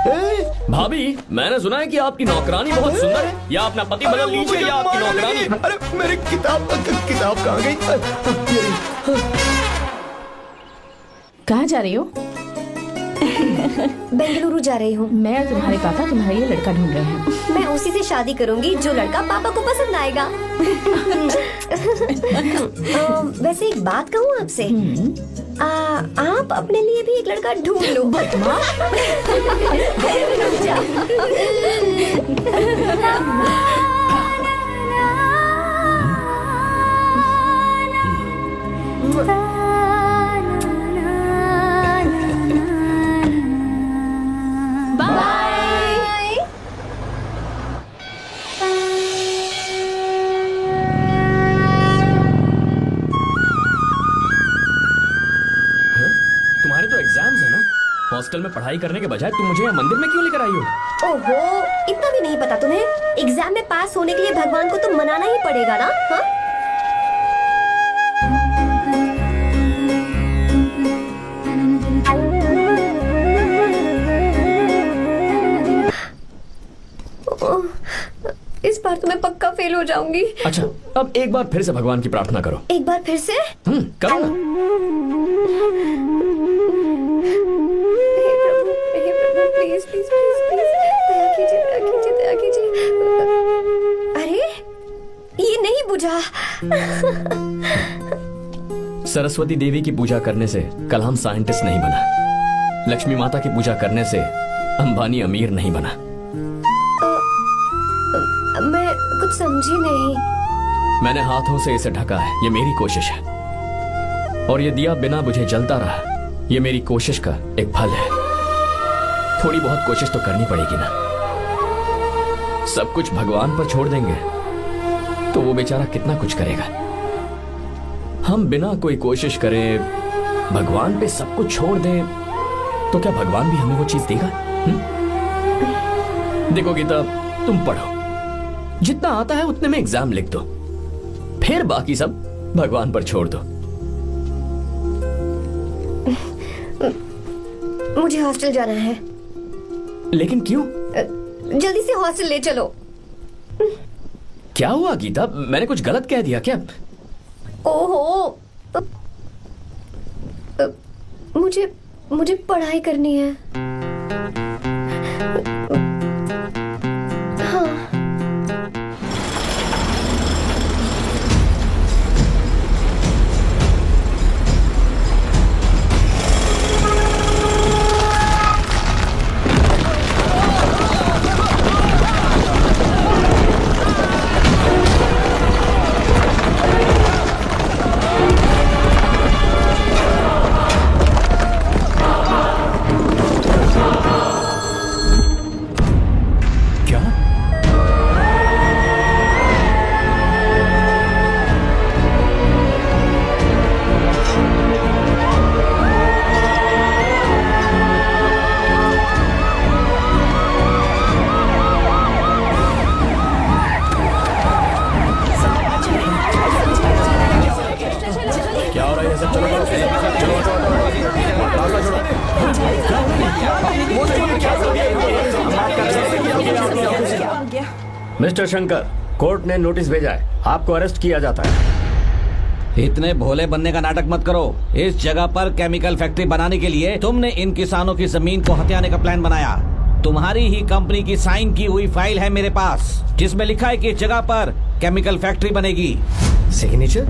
[SPEAKER 3] भाभी, मैंने सुना है कि आपकी नौकरानी बहुत सुंदर है, या अपना पति बदल लीजिए या आपकी नौकरानी।
[SPEAKER 4] अरे मेरी किताब कहाँ गई?
[SPEAKER 1] कहाँ जा रही हो?
[SPEAKER 2] बेंगलुरु जा रही हूँ।
[SPEAKER 1] मैं और तुम्हारे पापा तुम्हारे लिए लड़का ढूंढ रहे हैं।
[SPEAKER 2] मैं उसी से शादी करूंगी जो लड़का पापा को पसंद आएगा। वैसे एक बात कहूँ आपसे, आप अपने लिए भी एक लड़का ढूंढ लो।
[SPEAKER 1] बदमाश।
[SPEAKER 3] तुम्हारे तो एग्जाम्स है ना? हॉस्टल में पढ़ाई करने के बजाय तुम मुझे यहाँ मंदिर में क्यों लेकर आई हो?
[SPEAKER 2] ओहो, इतना भी नहीं पता तुम्हें? एग्जाम में पास होने के लिए भगवान को तो मनाना ही पड़ेगा ना? हाँ? इस बार तो मैं पक्का फेल हो जाऊंगी।
[SPEAKER 3] अच्छा, अब एक बार फिर से भगवान की प्रार्थना करो।
[SPEAKER 2] एक बार फिर से?
[SPEAKER 3] करो ना।
[SPEAKER 2] हे प्रभु, प्लीज प्लीज प्लीज प्लीज, दया कीजिए, दया कीजिए, दया कीजिए। अरे ये नहीं बुझा।
[SPEAKER 3] सरस्वती देवी की पूजा करने से कलाम साइंटिस्ट नहीं बना। लक्ष्मी माता की पूजा करने से अंबानी अमीर नहीं बना।
[SPEAKER 2] मैं कुछ समझी नहीं।
[SPEAKER 3] मैंने हाथों से इसे ढका है, ये मेरी कोशिश है। और ये दिया बिना बुझे जलता रहा, ये मेरी कोशिश का एक फल है। थोड़ी बहुत कोशिश तो करनी पड़ेगी ना। सब कुछ भगवान पर छोड़ देंगे तो वो बेचारा कितना कुछ करेगा। हम बिना कोई कोशिश करे भगवान पे सब कुछ छोड़ दें तो क्या भगवान भी हमें वो चीज देगा? देखो गीता, तुम पढ़ो, जितना आता है उतने में एग्जाम लिख दो, फिर बाकी सब भगवान पर छोड़ दो।
[SPEAKER 2] मुझे हॉस्टल जाना है।
[SPEAKER 3] लेकिन क्यों?
[SPEAKER 2] जल्दी से हॉस्टल ले चलो।
[SPEAKER 3] क्या हुआ गीता, मैंने कुछ गलत कह दिया क्या?
[SPEAKER 2] ओहो, मुझे पढ़ाई करनी है। हाँ।
[SPEAKER 3] मिस्टर शंकर, कोर्ट ने नोटिस भेजा है, आपको अरेस्ट किया जाता है।
[SPEAKER 10] इतने भोले बनने का नाटक मत करो। इस जगह पर केमिकल फैक्ट्री बनाने के लिए तुमने इन किसानों की जमीन को हथियाने का प्लान बनाया। तुम्हारी ही कंपनी की साइन की हुई फाइल है मेरे पास, जिसमें लिखा है कि इस जगह पर केमिकल फैक्ट्री बनेगी।
[SPEAKER 9] सिग्नेचर?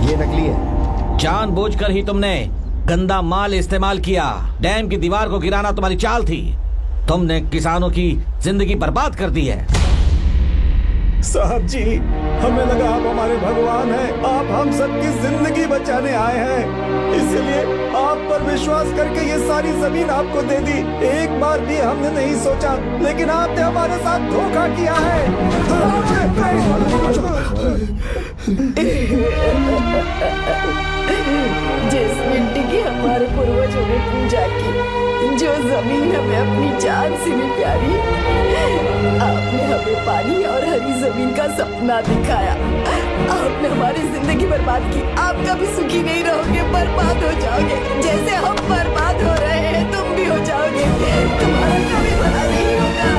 [SPEAKER 9] ये नकली है।
[SPEAKER 10] जानबूझकर ही तुमने गंदा माल इस्तेमाल किया। डैम की दीवार को गिराना तुम्हारी चाल थी। तुमने किसानों की जिंदगी बर्बाद कर दी है।
[SPEAKER 4] साहब जी, हमें लगा आप हमारे भगवान हैं, आप हम सबकी जिंदगी बचाने आए हैं, इसलिए आप पर विश्वास करके ये सारी जमीन आपको दे दी। एक बार भी हमने नहीं सोचा, लेकिन आपने हमारे साथ धोखा किया है।
[SPEAKER 11] जिस मिट्टी की हमारे पूर्वजों ने पूजा की, जो जमीन हमें अपनी जान से भी प्यारी, आपने हमें पानी और हरी जमीन का सपना दिखाया। आपने हमारी जिंदगी बर्बाद की। आप कभी सुखी नहीं रहोगे, बर्बाद हो जाओगे। जैसे हम बर्बाद हो रहे हैं, तुम भी हो जाओगे। तुम्हारा कभी भला नहीं होगा।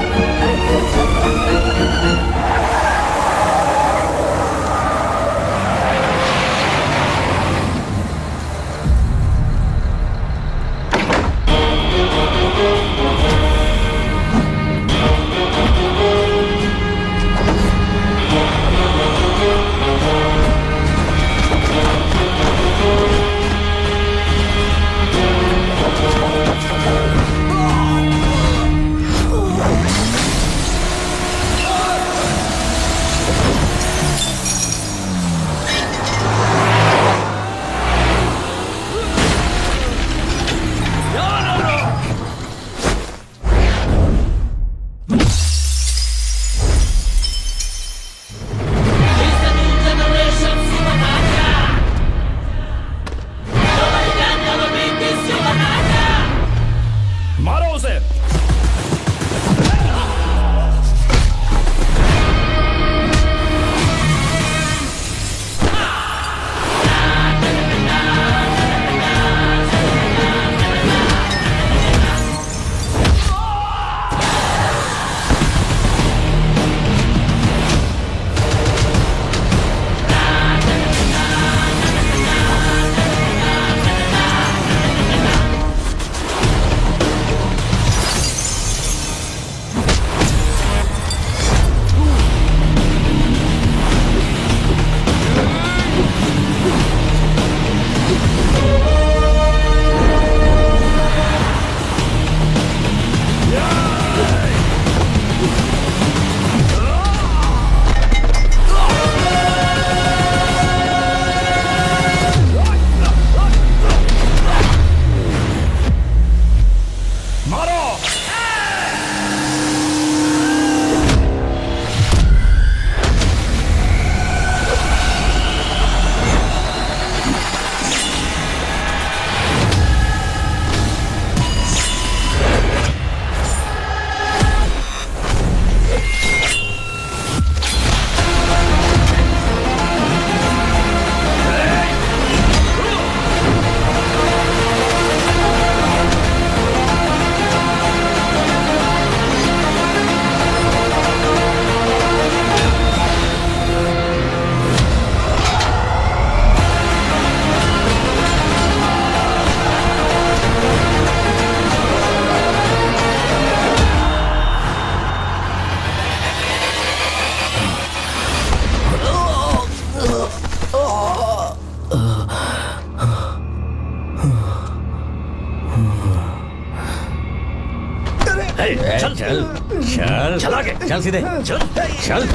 [SPEAKER 10] चल चल चल चल आगे चल सीधे चल चल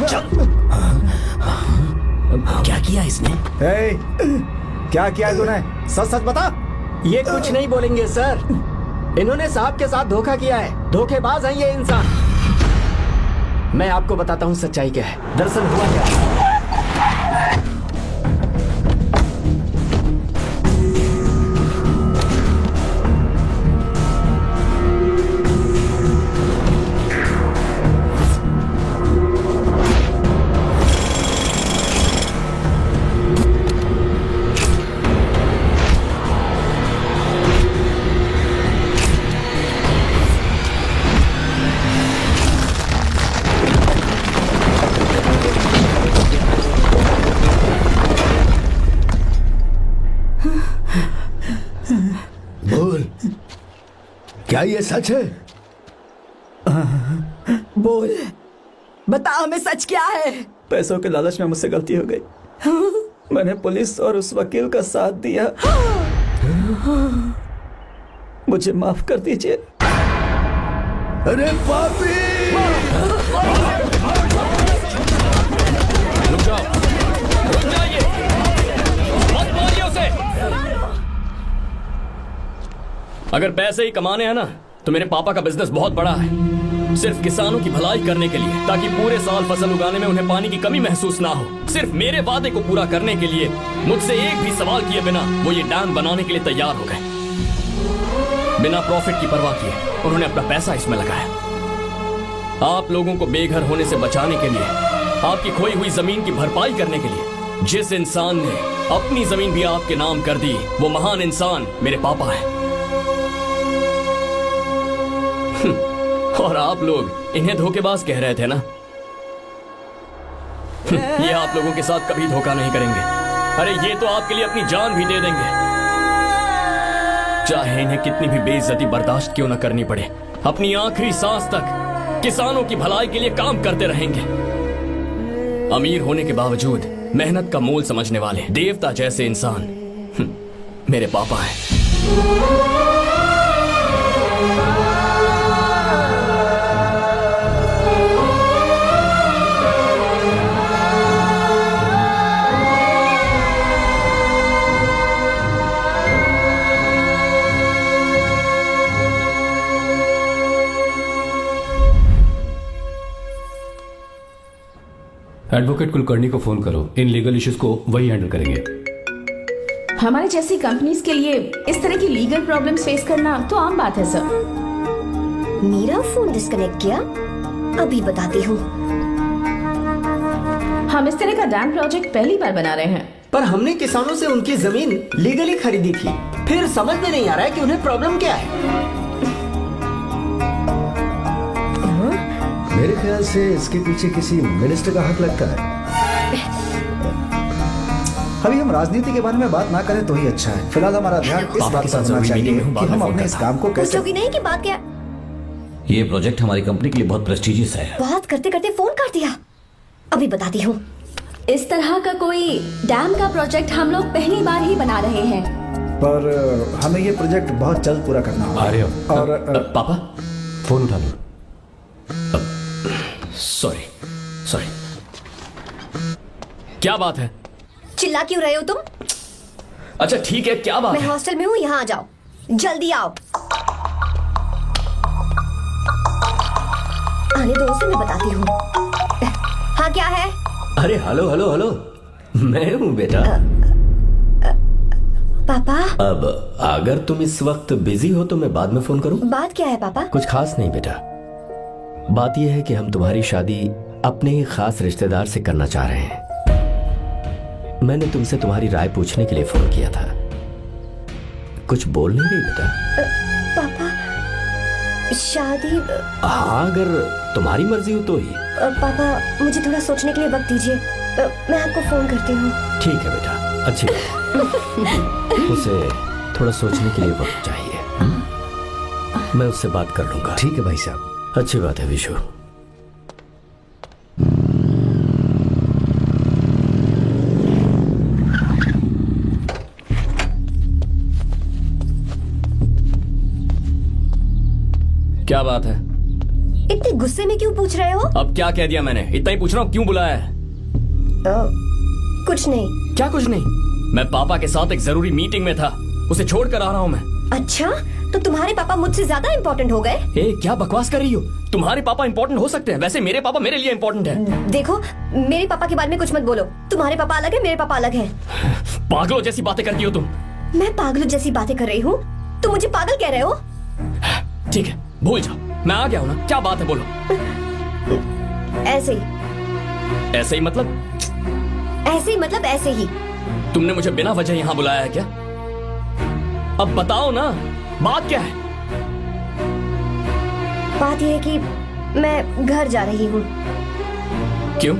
[SPEAKER 10] चल। क्या किया इसने?
[SPEAKER 4] क्या किया है तूने? सच सच बता।
[SPEAKER 7] ये कुछ नहीं बोलेंगे सर। इन्होंने साहब के साथ धोखा किया है। धोखेबाज हैं ये इंसान। मैं आपको बताता हूँ सच्चाई क्या है। दरअसल हुआ क्या है,
[SPEAKER 9] बोल, क्या ये सच है?
[SPEAKER 11] बोल, बता हमें सच क्या है?
[SPEAKER 4] पैसों के लालच में मुझसे गलती हो गई। मैंने पुलिस और उस वकील का साथ दिया। मुझे माफ कर दीजिए।
[SPEAKER 9] अरे पापी!
[SPEAKER 3] रुक जाओ, रुक जाइए, मत मारिए उसे। अगर पैसे ही कमाने हैं ना, तो मेरे पापा का बिजनेस बहुत बड़ा है, सिर्फ किसानों की भलाई करने के लिए, ताकि पूरे साल फसल उगाने में उन्हें पानी की कमी महसूस ना हो। सिर्फ मेरे वादे को पूरा करने के लिए मुझसे एक भी सवाल किए बिना वो ये डैम बनाने के लिए तैयार हो गए। बिना प्रॉफिट की परवाह किए उन्होंने अपना पैसा इसमें लगाया। आप लोगों को बेघर होने से बचाने के लिए, आपकी खोई हुई जमीन की भरपाई करने के लिए, जिस इंसान ने अपनी जमीन भी आपके नाम कर दी, वो महान इंसान मेरे पापा है। और आप लोग इन्हें धोखेबाज कह रहे थे ना? ये आप लोगों के साथ कभी धोखा नहीं करेंगे। अरे ये तो आपके लिए अपनी जान भी दे देंगे, चाहे इन्हें कितनी भी बेइज्जती बर्दाश्त क्यों न करनी पड़े। अपनी आखिरी सांस तक किसानों की भलाई के लिए काम करते रहेंगे। अमीर होने के बावजूद मेहनत का मोल समझने वाले देवता जैसे इंसान मेरे पापा हैं।
[SPEAKER 6] एडवोकेट कुलकर्णी को फोन करो, इन लीगल इश्यूज को वही हैंडल करेंगे।
[SPEAKER 1] हमारे जैसी कंपनीज के लिए इस तरह की लीगल प्रॉब्लम्स फेस करना तो आम बात है सर।
[SPEAKER 2] मेरा फोन डिस्कनेक्ट किया, अभी बताती हूँ।
[SPEAKER 1] हम इस तरह का डैम प्रोजेक्ट पहली बार बना रहे हैं।
[SPEAKER 7] पर हमने किसानों से उनकी जमीन लीगली खरीदी थी, फिर समझ में नहीं आ रहा है कि उन्हें प्रॉब्लम क्या है।
[SPEAKER 9] मेरे ख्याल से इसके पीछे किसी मिनिस्टर का हाथ लगता है।
[SPEAKER 12] अभी हम राजनीति के बारे में बात ना करें तो ही अच्छा है। फिलहाल हमारा ध्यान इस बात पर होना चाहिए कि हम अपने इस काम को कैसे।
[SPEAKER 2] पूछोगी नहीं कि बात क्या?
[SPEAKER 10] ये प्रोजेक्ट हमारी कंपनी के लिए बहुत प्रेस्टिजियस है।
[SPEAKER 2] बात करते करते फोन काट दिया, अभी बताती हूँ।
[SPEAKER 5] इस तरह का कोई डैम का प्रोजेक्ट हम लोग पहली बार ही बना रहे हैं,
[SPEAKER 12] पर हमें ये प्रोजेक्ट बहुत जल्द पूरा करना होगा। और
[SPEAKER 3] पापा
[SPEAKER 6] फोन उठा लो।
[SPEAKER 3] सॉरी सॉरी, क्या बात है?
[SPEAKER 2] चिल्ला क्यों रहे हो तुम?
[SPEAKER 3] अच्छा ठीक है, क्या बात
[SPEAKER 2] मैं
[SPEAKER 3] है?
[SPEAKER 2] हॉस्टल में हूँ, यहाँ आ जाओ, जल्दी आओ। आने दो उसे, मैं बताती हूँ। हाँ क्या है?
[SPEAKER 7] अरे हेलो हेलो हेलो, मैं हूँ बेटा।
[SPEAKER 2] पापा,
[SPEAKER 7] अब अगर तुम इस वक्त बिजी हो तो मैं बाद में फोन करूँ?
[SPEAKER 2] बात क्या है पापा?
[SPEAKER 7] कुछ खास नहीं बेटा, बात यह है कि हम तुम्हारी शादी अपने ही खास रिश्तेदार से करना चाह रहे हैं। मैंने तुमसे तुम्हारी राय पूछने के लिए फोन किया था। कुछ बोल नहीं रही बेटा?
[SPEAKER 2] पापा, शादी?
[SPEAKER 7] हाँ, अगर तुम्हारी मर्जी हो तो ही।
[SPEAKER 2] पापा, मुझे थोड़ा सोचने के लिए वक्त दीजिए, मैं आपको फोन करती हूँ।
[SPEAKER 7] ठीक है बेटा, अच्छी बात। उसे थोड़ा सोचने के लिए वक्त चाहिए। मैं उससे बात कर लूंगा।
[SPEAKER 9] ठीक है भाई साहब।
[SPEAKER 7] अच्छी बात है विशु।
[SPEAKER 3] क्या बात है?
[SPEAKER 2] इतने गुस्से में क्यों पूछ रहे हो?
[SPEAKER 3] अब क्या कह दिया मैंने? इतना ही पूछ रहा हूँ, क्यों बुलाया है?
[SPEAKER 2] कुछ नहीं।
[SPEAKER 3] क्या कुछ नहीं? मैं पापा के साथ एक जरूरी मीटिंग में था, उसे छोड़ कर आ रहा हूँ मैं।
[SPEAKER 2] अच्छा, तो तुम्हारे पापा मुझसे ज्यादा इम्पोर्टेंट हो गए?
[SPEAKER 3] क्या बकवास कर रही हो? तुम्हारे पापा इम्पोर्टेंट हो सकते हैं, वैसे मेरे पापा मेरे लिए इम्पोर्टेंट है।
[SPEAKER 2] देखो, मेरे पापा के बारे में कुछ मत बोलो। तुम्हारे पापा अलग है, मेरे पापा अलग है।
[SPEAKER 3] पागलों जैसी बातें करती हो तुम।
[SPEAKER 2] मैं पागलों जैसी बातें कर रही हूँ? तुम मुझे पागल कह रहे हो?
[SPEAKER 3] ठीक है, भूल जाओ, मैं आ गया हूँ ना। क्या बात है, बोलो।
[SPEAKER 2] ऐसे ही।
[SPEAKER 3] ऐसे ही मतलब?
[SPEAKER 2] ऐसे ही मतलब ऐसे ही।
[SPEAKER 3] तुमने मुझे बिना वजह यहाँ बुलाया है क्या? अब बताओ ना, बात क्या है?
[SPEAKER 2] बात यह है कि मैं घर जा रही हूँ।
[SPEAKER 3] क्यों?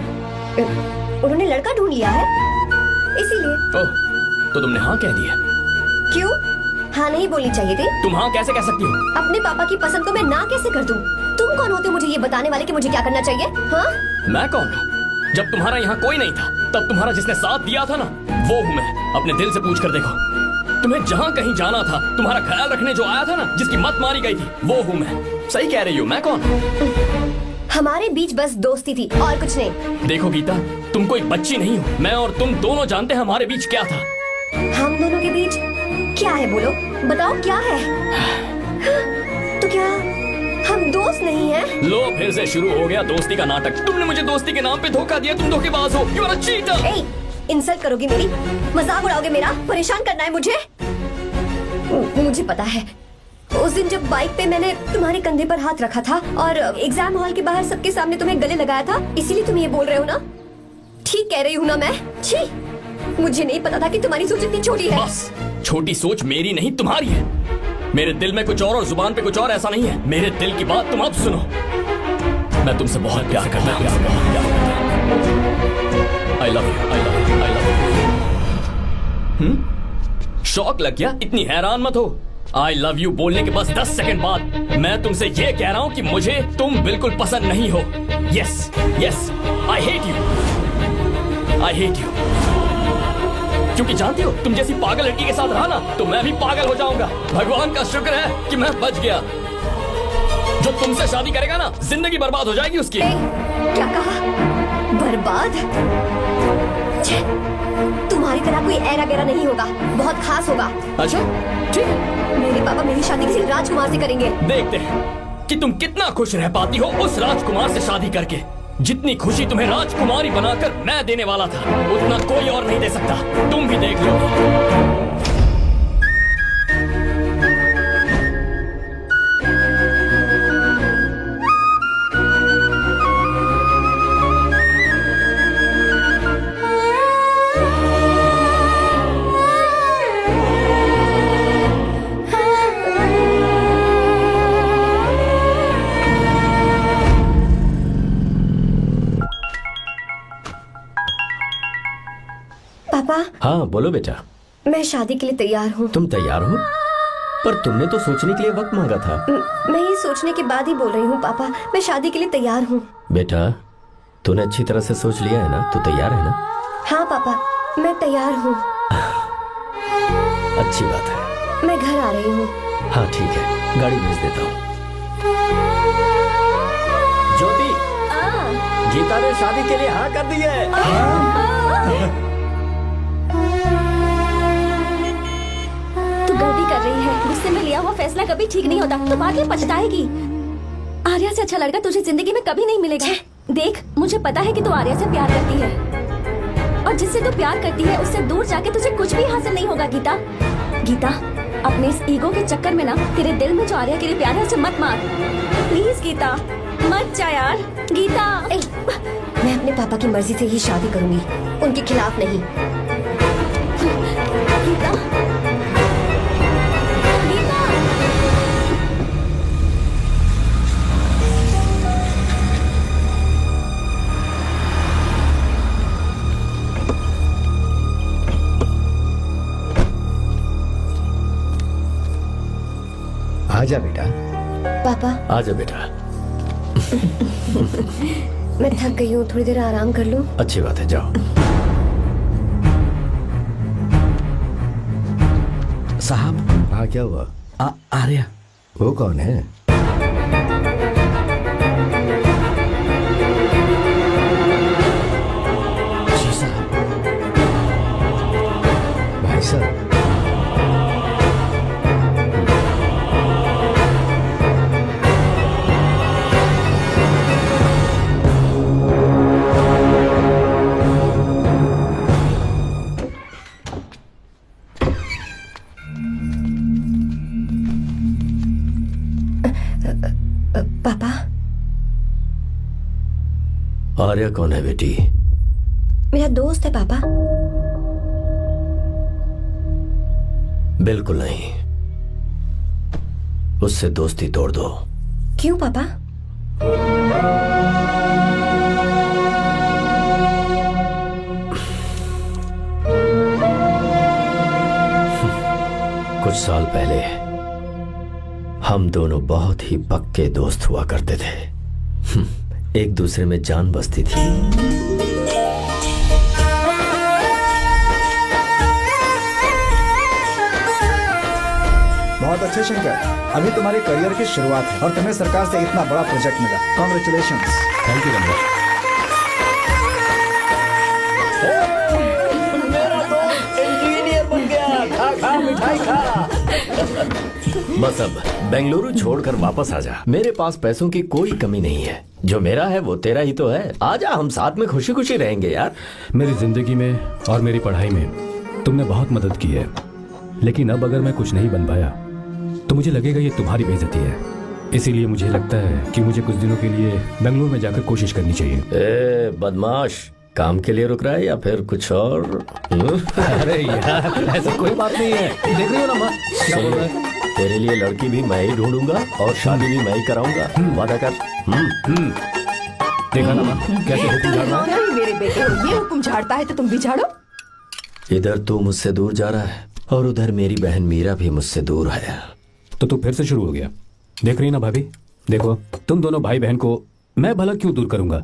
[SPEAKER 2] उन्होंने लड़का ढूंढ लिया है, इसीलिए।
[SPEAKER 3] ओह, तो तुमने हाँ कह दिया?
[SPEAKER 2] क्यों? हाँ नहीं बोलनी चाहिए थी।
[SPEAKER 3] तुम हाँ कैसे कह सकती हो?
[SPEAKER 2] अपने पापा की पसंद को मैं ना कैसे कर दूं? तुम कौन होते हो मुझे ये बताने वाले कि मुझे क्या करना चाहिए? हाँ
[SPEAKER 3] मैं कौन हूँ? जब तुम्हारा यहाँ कोई नहीं था तब तुम्हारा जिसने साथ दिया था ना, वो हूँ मैं। अपने दिल से पूछ कर देखो, तुम्हें जहाँ कहीं जाना था, तुम्हारा ख्याल रखने जो आया था ना, जिसकी मत मारी गई थी, वो हूँ मैं। सही कह रही हो, मैं कौन?
[SPEAKER 2] हमारे बीच बस दोस्ती थी और कुछ नहीं।
[SPEAKER 3] देखो गीता, तुम कोई बच्ची नहीं हो। मैं और तुम दोनों जानते हैं हमारे बीच क्या था।
[SPEAKER 2] हम दोनों के बीच क्या है? बोलो, बताओ क्या है? तो क्या हम दोस्त नहीं हैं?
[SPEAKER 3] लो फिर से शुरू हो गया दोस्ती का नाटक। तुमने मुझे दोस्ती के नाम पे धोखा दिया। तुम धोखेबाज हो। You are a cheater.
[SPEAKER 2] ए, इंसल्ट करोगी मेरी? मजाक उड़ाओगे मेरा? परेशान करना है मुझे? मुझे पता है, उस दिन जब बाइक पे मैंने तुम्हारे कंधे पर हाथ रखा था और एग्जाम हॉल के बाहर सबके सामने तुम्हें गले लगाया था, इसीलिए तुम ये बोल रहे हो ना? ठीक कह रही हूँ ना मैं? छी, मुझे नहीं पता था कि तुम्हारी सोच इतनी छोटी है।
[SPEAKER 3] बस, छोटी सोच मेरी नहीं तुम्हारी है। मेरे दिल में कुछ और जुबान पे कुछ और ऐसा नहीं है। मेरे दिल की बात तुम अब सुनो। मैं तुमसे बहुत प्यार करता हूँ। I love you, I love you, I love you. शौक लग गया? इतनी हैरान मत हो। आई लव यू बोलने के बस 10 सेकंड बाद मैं तुमसे ये कह रहा हूँ कि मुझे तुम बिल्कुल पसंद नहीं हो। Yes yes, I hate you, I hate you. क्योंकि जानती हो, तुम जैसी पागल लड़की के साथ रहा ना, तो मैं भी पागल हो जाऊंगा। भगवान का शुक्र है कि मैं बच गया। जो तुमसे शादी करेगा ना, जिंदगी बर्बाद हो जाएगी उसकी।
[SPEAKER 2] क्या कहा? बर्बाद? छे, तुम्हारी तरह कोई ऐरा गैरा नहीं होगा, बहुत खास होगा।
[SPEAKER 3] अच्छा ठीक है,
[SPEAKER 2] मेरे पापा मेरी शादी किसी राजकुमार से करेंगे।
[SPEAKER 3] देखते हैं कि तुम कितना खुश रह पाती हो उस राजकुमार से शादी करके। जितनी खुशी तुम्हें राजकुमारी बनाकर मैं देने वाला था, उतना कोई और नहीं दे सकता। तुम भी देख लो।
[SPEAKER 2] पापा,
[SPEAKER 7] हाँ बोलो बेटा।
[SPEAKER 2] मैं शादी के लिए तैयार हूँ।
[SPEAKER 7] तुम तैयार हो? पर तुमने तो सोचने के लिए वक्त मांगा था।
[SPEAKER 2] मैं ये सोचने के बाद ही बोल रही हूँ पापा, मैं शादी के लिए तैयार हूँ।
[SPEAKER 7] बेटा, तूने अच्छी तरह से सोच लिया है ना? तू तैयार है ना?
[SPEAKER 2] हाँ पापा, मैं तैयार हूँ।
[SPEAKER 7] अच्छी बात है।
[SPEAKER 2] मैं घर आ रही हूँ।
[SPEAKER 7] हाँ ठीक है, गाड़ी भेज देता हूँ। ज्योति, गीता ने शादी के लिए हाँ कर दी है।
[SPEAKER 5] तू गलती कर रही है। गुस्से में लिया हुआ फैसला कभी ठीक नहीं होता। तो बाद में पछताएगी। आर्या से अच्छा लड़का तुझे जिंदगी में कभी नहीं मिलेगा। देख, मुझे पता है कि तू आर्या से प्यार करती है, और जिससे तू प्यार करती है उससे दूर जाके तुझे कुछ भी हासिल नहीं होगा। गीता, गीता, अपने इस ईगो के चक्कर में ना तेरे दिल में जो आर्या के लिए प्यार है उसे मत मार। प्लीज गीता, मत जा यार। गीता,
[SPEAKER 2] मैं अपने पापा की मर्जी से ही शादी करूंगी, उनके खिलाफ नहीं।
[SPEAKER 5] गीता, गीता।
[SPEAKER 9] आजा बेटा।
[SPEAKER 2] पापा,
[SPEAKER 7] आजा बेटा।
[SPEAKER 2] मैं थक गई हूँ, थोड़ी देर आराम कर लूँ।
[SPEAKER 7] अच्छी बात है, जाओ।
[SPEAKER 10] साहब।
[SPEAKER 9] हाँ क्या हुआ?
[SPEAKER 10] आर्या।
[SPEAKER 9] वो कौन है?
[SPEAKER 10] जी साहब।
[SPEAKER 9] भाई साहब,
[SPEAKER 2] पापा,
[SPEAKER 7] आर्या कौन है बेटी?
[SPEAKER 2] मेरा दोस्त है पापा।
[SPEAKER 7] बिल्कुल नहीं, उससे दोस्ती तोड़ दो।
[SPEAKER 2] क्यों पापा?
[SPEAKER 7] कुछ कुछ साल पहले हम दोनों बहुत ही पक्के दोस्त हुआ करते थे। एक दूसरे में जान बसती थी।
[SPEAKER 12] बहुत अच्छे शंकर, अभी तुम्हारे करियर की शुरुआत है और तुम्हें सरकार से इतना बड़ा प्रोजेक्ट मिला। कॉन्ग्रेचुलेशंस।
[SPEAKER 6] Thank you Ramesh.
[SPEAKER 4] मेरा दोस्त इंजीनियर बन गया। खा खा मिठाई खा।
[SPEAKER 7] बस अब बेंगलुरु छोड़कर वापस आ जा। मेरे पास पैसों की कोई कमी नहीं है। जो मेरा है वो तेरा ही तो है। आजा, हम साथ में खुशी खुशी रहेंगे यार।
[SPEAKER 6] मेरी जिंदगी में और मेरी पढ़ाई में तुमने बहुत मदद की है, लेकिन अब अगर मैं कुछ नहीं बन पाया तो मुझे लगेगा ये तुम्हारी बेइज्जती है। इसीलिए मुझे लगता है कि मुझे कुछ दिनों के लिए बेंगलुरु में जाकर कोशिश करनी चाहिए।
[SPEAKER 7] ए बदमाश, काम के लिए रुक रहा है या फिर कुछ और?
[SPEAKER 6] अरे यार, ऐसा कोई बात नहीं है। देख रही हो ना माँ, क्या बोल रहा है?
[SPEAKER 7] तेरे लिए लड़की भी मैं ही ढूंढूंगा और शादी भी मैं ही कराऊंगा। वादा कर।
[SPEAKER 6] देखा ना माँ, कैसे हुक्म झाड़ रहा है?
[SPEAKER 11] क्या ही मेरे बेटे, ये हुक्म झाड़ता है तो तुम भी झाड़ो।
[SPEAKER 7] इधर तू मुझसे दूर जा रहा है और उधर मेरी बहन मीरा भी मुझसे दूर है।
[SPEAKER 6] तो तू फिर से शुरू हो गया। देख रही ना भाभी, देखो तुम दोनों भाई बहन को मैं भला क्यों दूर करूंगा।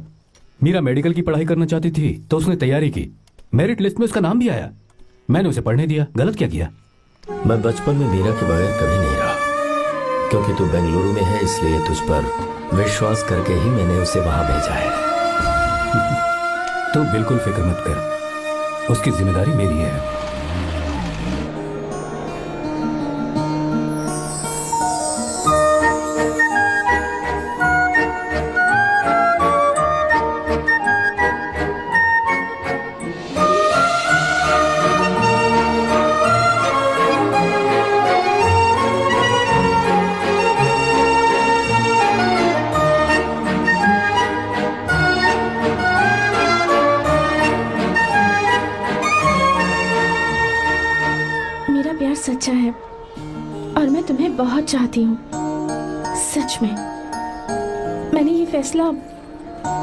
[SPEAKER 6] मीरा मेडिकल की पढ़ाई करना चाहती थी तो उसने तैयारी की, मेरिट लिस्ट में उसका नाम भी आया, मैंने उसे पढ़ने दिया। गलत क्या किया?
[SPEAKER 7] मैं बचपन में मीरा के बगैर कभी नहीं रहा, क्योंकि तू बेंगलुरु में है इसलिए तुझ पर विश्वास करके ही मैंने उसे वहां भेजा है।
[SPEAKER 6] तू बिल्कुल फिक्र मत कर, उसकी जिम्मेदारी मेरी है।
[SPEAKER 1] सच्चा है और मैं तुम्हें बहुत चाहती हूँ, सच में। मैंने ये फैसला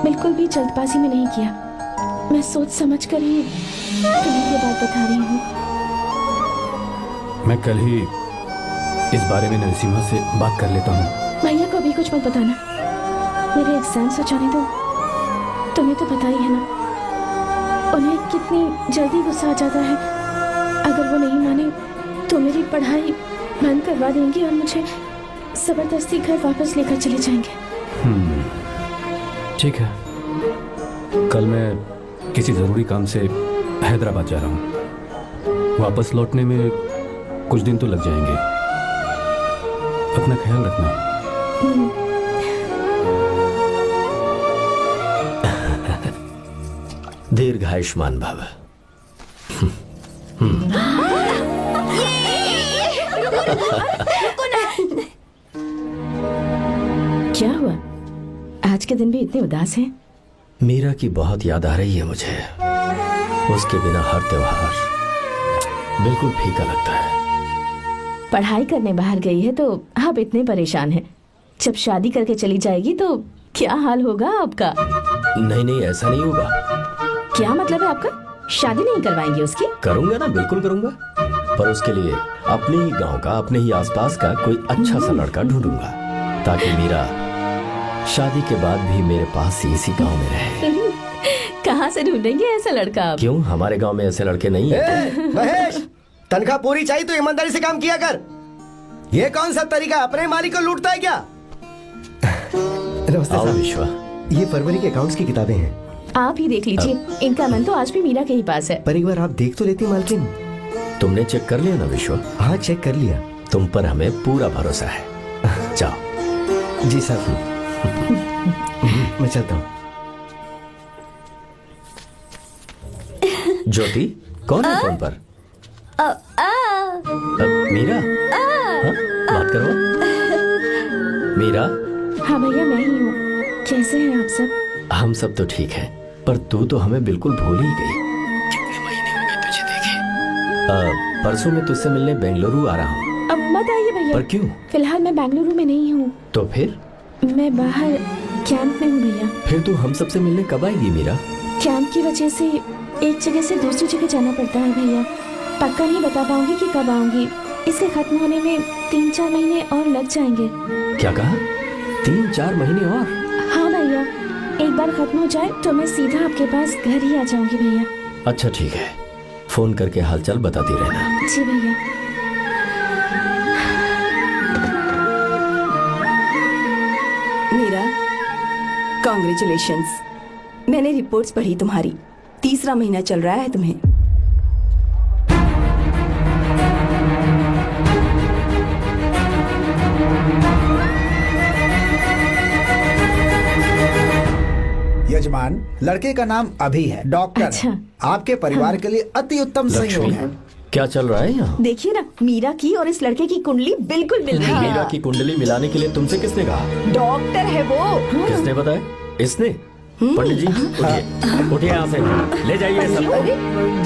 [SPEAKER 1] बिल्कुल भी जल्दबाजी में नहीं किया। मैं सोच समझ कर ही तुम्हें ये बात बता रही हूँ।
[SPEAKER 6] मैं कल ही इस बारे में नरसिम्हा से बात कर लेता हूँ।
[SPEAKER 1] भैया को अभी कुछ मत बताना, मेरे एग्जाम्स हो जाने दो। तुम्हें तो पता ही है ना उन्हें कितनी जल्दी गुस्सा आ जाता है। अगर वो नहीं माने तो मेरी पढ़ाई बंद करवा देंगे और मुझे जबरदस्ती घर वापस लेकर चले जाएंगे।
[SPEAKER 6] ठीक है, कल मैं किसी जरूरी काम से हैदराबाद जा रहा हूँ। वापस लौटने में कुछ दिन तो लग जाएंगे। अपना ख्याल रखना।
[SPEAKER 7] दीर्घायुष्मान भव।
[SPEAKER 1] क्या हुआ, आज के दिन भी इतने उदास हैं?
[SPEAKER 7] मीरा की बहुत याद आ रही है मुझे। उसके बिना हर त्योहार बिल्कुल फीका लगता है।
[SPEAKER 1] पढ़ाई करने बाहर गई है तो आप इतने परेशान हैं। जब शादी करके चली जाएगी तो क्या हाल होगा आपका?
[SPEAKER 7] नहीं नहीं, ऐसा नहीं होगा।
[SPEAKER 1] क्या मतलब है आपका? शादी नहीं करवाएंगे उसकी?
[SPEAKER 7] करूंगा ना, बिल्कुल करूंगा, पर उसके लिए अपने ही गांव का, अपने ही आसपास का कोई अच्छा सा लड़का ढूंढूंगा ताकि मीरा शादी के बाद भी मेरे पास ही इसी गांव में रहे।
[SPEAKER 1] कहाँ से ढूंढेंगे ऐसा लड़का आप?
[SPEAKER 7] क्यों, हमारे गांव में ऐसे लड़के नहीं हैं?
[SPEAKER 4] महेश, तनख्वाह पूरी चाहिए तो ईमानदारी से काम किया कर। ये कौन सा तरीका, अपने मालिक को लूटता है क्या?
[SPEAKER 9] नमस्ते
[SPEAKER 7] आओ
[SPEAKER 9] साहब।
[SPEAKER 7] विश्वा।
[SPEAKER 9] ये फरवरी के अकाउंट्स की किताबें हैं।
[SPEAKER 1] आप ही देख लीजिए, इनका मन तो आज भी मीरा के ही पास है।
[SPEAKER 9] पर एक बार आप देख तो लेती मालकिन।
[SPEAKER 7] तुमने चेक कर लिया ना विश्वा?
[SPEAKER 9] हाँ, चेक कर लिया।
[SPEAKER 7] तुम पर हमें पूरा भरोसा है। जाओ।
[SPEAKER 9] जी साहब। मैं चलता हूँ।
[SPEAKER 7] ज्योति, कौन है फोन पर? मीरा? हाँ, बात करो। मीरा?
[SPEAKER 1] हाँ भैया, मैं ही हूँ। कैसे हैं आप सब?
[SPEAKER 7] हम सब तो ठीक हैं, पर तू तो हमें बिल्कुल भूल ही गई। कितने महीने हो गए तुझे देखे। परसों मैं तुझसे मिलने बेंगलुरु आ रहा हूँ।
[SPEAKER 1] अब मत आइए भैया।
[SPEAKER 7] पर क्यों?
[SPEAKER 1] फिलहाल मैं बेंगलुरु में नहीं हूँ।
[SPEAKER 7] तो फिर?
[SPEAKER 1] मैं बाहर कैंप में हूँ भैया।
[SPEAKER 7] फिर तू हम सबसे मिलने कब आएगी मीरा?
[SPEAKER 1] कैंप की वजह से एक जगह से दूसरी जगह जाना पड़ता है भैया। पक्का नहीं बता पाऊंगी कि कब आऊंगी। इसके खत्म होने में 3-4 महीने और लग जाएंगे।
[SPEAKER 7] क्या कहा? 3-4 महीने और?
[SPEAKER 1] हाँ भैया, एक बार खत्म हो जाए तो मैं सीधा आपके पास घर ही आ जाऊंगी भैया।
[SPEAKER 7] अच्छा ठीक है, फोन करके हालचाल बताती रहना।
[SPEAKER 1] जी भैया।
[SPEAKER 11] मीरा, कॉन्ग्रेचुलेशंस। मैंने रिपोर्ट्स पढ़ी तुम्हारी, 3रा महीना चल रहा है तुम्हें।
[SPEAKER 12] यजमान, लड़के का नाम अभी है, डॉक्टर।
[SPEAKER 1] अच्छा।
[SPEAKER 12] आपके परिवार के लिए अति उत्तम संयोग है।
[SPEAKER 7] क्या चल रहा है यहाँ?
[SPEAKER 1] देखिए ना, मीरा की और इस लड़के की कुंडली बिल्कुल मिल रही है।
[SPEAKER 7] मीरा की कुंडली मिलाने के लिए तुमसे किसने कहा?
[SPEAKER 11] डॉक्टर है वो।
[SPEAKER 7] किसने बताया? इसने? पंडित जी उठिए, उठिए यहाँ से, ले जाइए सब,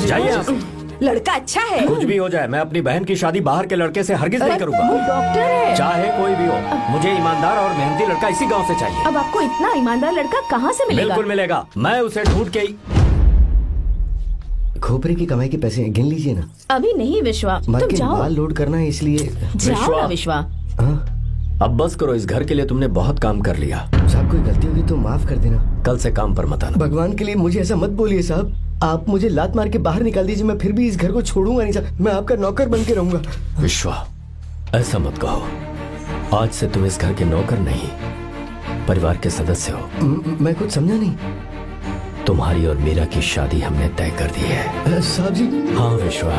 [SPEAKER 7] जाइए यहाँ से।
[SPEAKER 11] लड़का अच्छा है।
[SPEAKER 7] कुछ भी हो जाए, मैं अपनी बहन की शादी बाहर के लड़के से हरगिज नहीं
[SPEAKER 11] वो
[SPEAKER 7] करूंगा।
[SPEAKER 11] डॉक्टर है।
[SPEAKER 7] चाहे कोई भी हो, मुझे ईमानदार और मेहनती लड़का इसी गांव से चाहिए।
[SPEAKER 1] अब आपको इतना ईमानदार लड़का कहाँ से मिलेगा?
[SPEAKER 7] बिल्कुल मिलेगा, मैं उसे ढूंढ के ही।
[SPEAKER 9] खोपरे की कमाई के पैसे गिन लीजिए ना।
[SPEAKER 1] अभी नहीं विश्वा, तुम
[SPEAKER 9] मार्केट
[SPEAKER 1] जाओ।
[SPEAKER 9] माल लोड करना है इसलिए।
[SPEAKER 1] जाओ ना विश्वा।
[SPEAKER 9] हाँ?
[SPEAKER 7] अब बस करो, इस घर के लिए तुमने बहुत काम कर लिया।
[SPEAKER 9] साहब कोई गलती होगी तो माफ कर देना।
[SPEAKER 7] कल से काम पर मत आना।
[SPEAKER 9] भगवान के लिए मुझे ऐसा मत बोलिए साहब। आप मुझे लात मार के बाहर निकाल दीजिए, मैं फिर भी इस घर को छोड़ूंगा नहीं साहब। मैं आपका नौकर बन के रहूंगा।
[SPEAKER 7] विश्वा, ऐसा मत कहो। आज से तुम इस घर के नौकर नहीं, परिवार के सदस्य हो।
[SPEAKER 9] मैं कुछ समझा नहीं।
[SPEAKER 7] तुम्हारी और मीरा की शादी हमने तय कर दी है।
[SPEAKER 9] साहब जी।
[SPEAKER 7] हाँ विश्वा।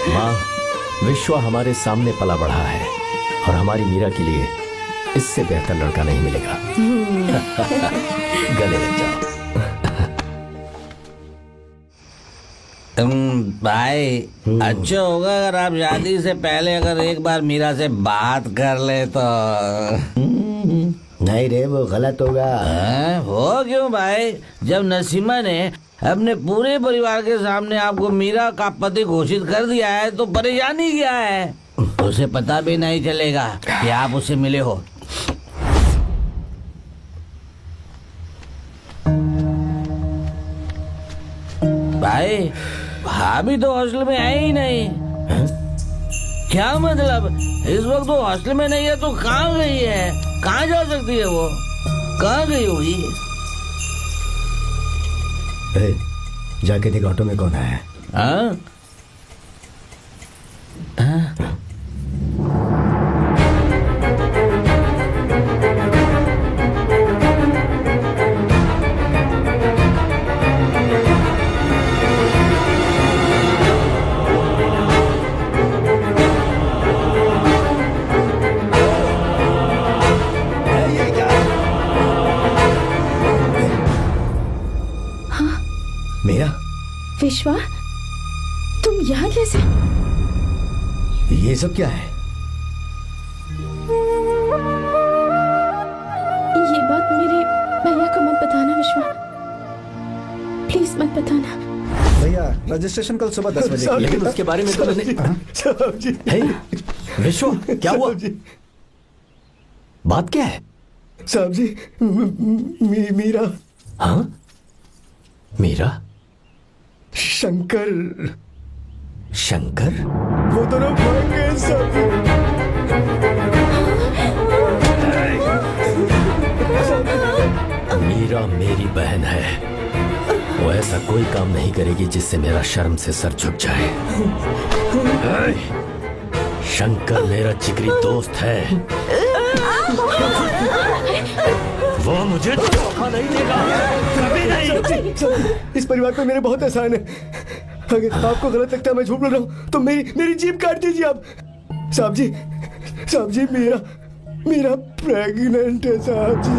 [SPEAKER 7] माँ, विश्वा हमारे सामने पला बढ़ा है और हमारी मीरा के लिए इससे बेहतर लड़का नहीं मिलेगा। गले लग जाओ।
[SPEAKER 10] भाई अच्छा होगा अगर आप शादी से पहले अगर एक बार मीरा से बात कर ले तो।
[SPEAKER 9] नहीं रे, वो गलत होगा।
[SPEAKER 10] हो क्यों भाई? जब नसीमा ने अपने पूरे परिवार के सामने आपको मीरा का पति घोषित कर दिया है तो परेशानी क्या है? उसे पता भी नहीं चलेगा कि आप उससे मिले हो। भाई भाभी तो हॉस्टल में है ही नहीं। क्या मतलब? इस वक्त तो हॉस्टल में नहीं है तो कहाँ गई है? कहाँ जा सकती है वो? कहाँ गई होगी?
[SPEAKER 9] जाके देख ऑटो में कौन आया है।
[SPEAKER 10] हाँ? हाँ?
[SPEAKER 9] मेरा
[SPEAKER 1] विश्वा, तुम यहाँ कैसे?
[SPEAKER 9] ये सब क्या है?
[SPEAKER 1] ये बात मेरे भैया को मत बताना विश्वा, प्लीज मत बताना।
[SPEAKER 12] भैया रजिस्ट्रेशन कल सुबह 10 बजे।
[SPEAKER 7] लेकिन उसके बारे में तो मैंने। हे, विश्वा क्या हुआ? बात क्या है?
[SPEAKER 9] साहब जी, मीरा।
[SPEAKER 7] हाँ? मीरा?
[SPEAKER 9] शंकर।
[SPEAKER 7] शंकर?
[SPEAKER 9] वो दोनों भाग गए साहब जी।
[SPEAKER 7] मीरा मेरी बहन है, वो ऐसा कोई काम नहीं करेगी जिससे मेरा शर्म से सर झुक जाए। शंकर मेरा जिगरी दोस्त है, वो मुझे धोखा नहीं देगा, कभी नहीं।
[SPEAKER 9] इस परिवार पे मेरे बहुत एहसान है। अगर आपको गलत लगता है मैं झूठ बोल रहा हूँ तो मेरी जीभ काट दीजिए आप। साहब जी मेरा प्रेग्नेंट है साहब जी।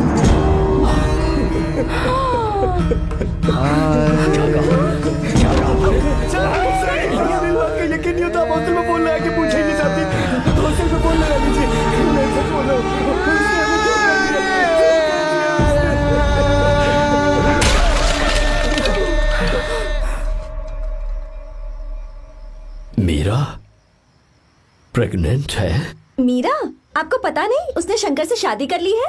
[SPEAKER 9] यकीन नहीं होता, हॉस्टल में फोन लगा के पूछेंगे साहब जी। हॉस्टल में फोन लगा लीजिए, मैं सच बोल रहा हूँ।
[SPEAKER 7] मीरा प्रेग्नेंट है?
[SPEAKER 5] मीरा, आपको पता नहीं उसने शंकर से शादी कर ली है?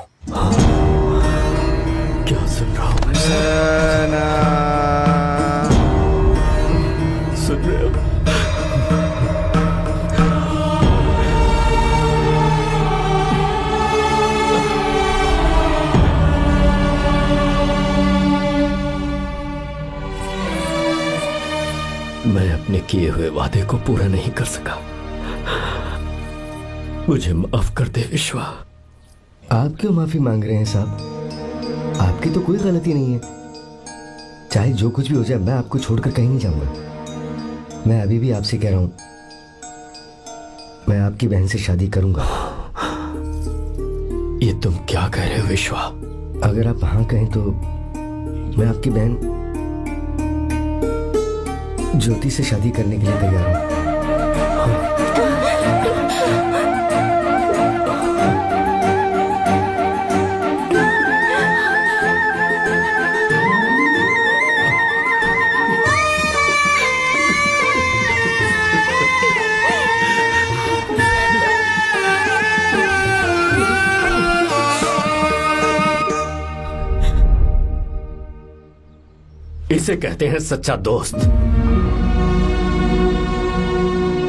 [SPEAKER 7] क्या सुन रहा हूँ मैं? सुन रहे हो? को पूरा नहीं कर सका। मुझे माफ कर दे विश्वा।
[SPEAKER 9] आप क्यों माफी मांग रहे हैं साहब? आपकी तो कोई गलती नहीं है। चाहे जो कुछ भी हो जाए, मैं आपको छोड़कर कहीं नहीं जाऊंगा। मैं अभी भी आपसे कह रहा हूं, मैं आपकी बहन से शादी करूंगा।
[SPEAKER 7] ये तुम क्या कह रहे हो विश्वा?
[SPEAKER 9] अगर आप हाँ कहें तो मैं आपकी बहन ज्योति से शादी करने के लिए तैयार हूं।
[SPEAKER 7] इसे कहते हैं सच्चा दोस्त।